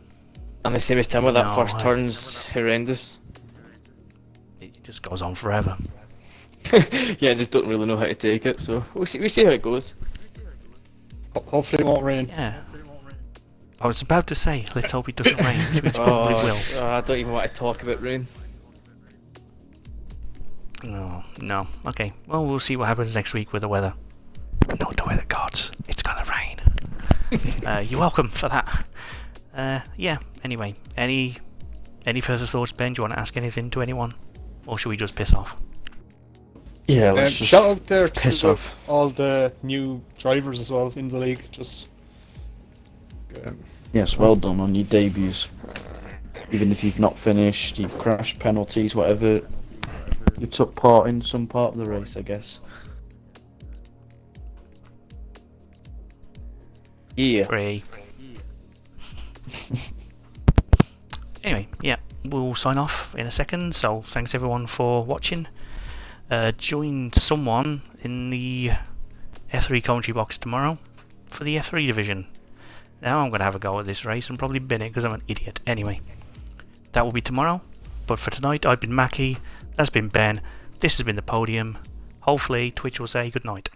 And the same as Timber, that
No,
first turn's horrendous.
It just goes on forever.
Yeah, I just don't really know how to take it, so we'll see how it goes.
Hopefully it won't rain.
Yeah. I was about to say, let's hope it doesn't rain, which probably will.
I don't even want to talk about rain.
No. Okay. Well, we'll see what happens next week with the weather. Not the weather gods. It's gonna rain. You're welcome for that. Yeah. Anyway, any further thoughts, Ben? Do you want to ask anything to anyone, or should we just piss off?
Yeah, let's just
Shout out there
piss
to
off.
all the new drivers as well in the league. Just
Yes, well done on your debuts. Even if you've not finished, you've crashed penalties, whatever. You took part in some part of the race, I guess.
Yeah.
Free. Anyway, yeah, we'll sign off in a second. So thanks everyone for watching. Join someone in the F3 commentary box tomorrow for the F3 division. Now I'm going to have a go at this race and probably bin it because I'm an idiot. Anyway, that will be tomorrow. But for tonight, I've been Mackie. That's been Ben. This has been the podium. Hopefully, Twitch will say good night.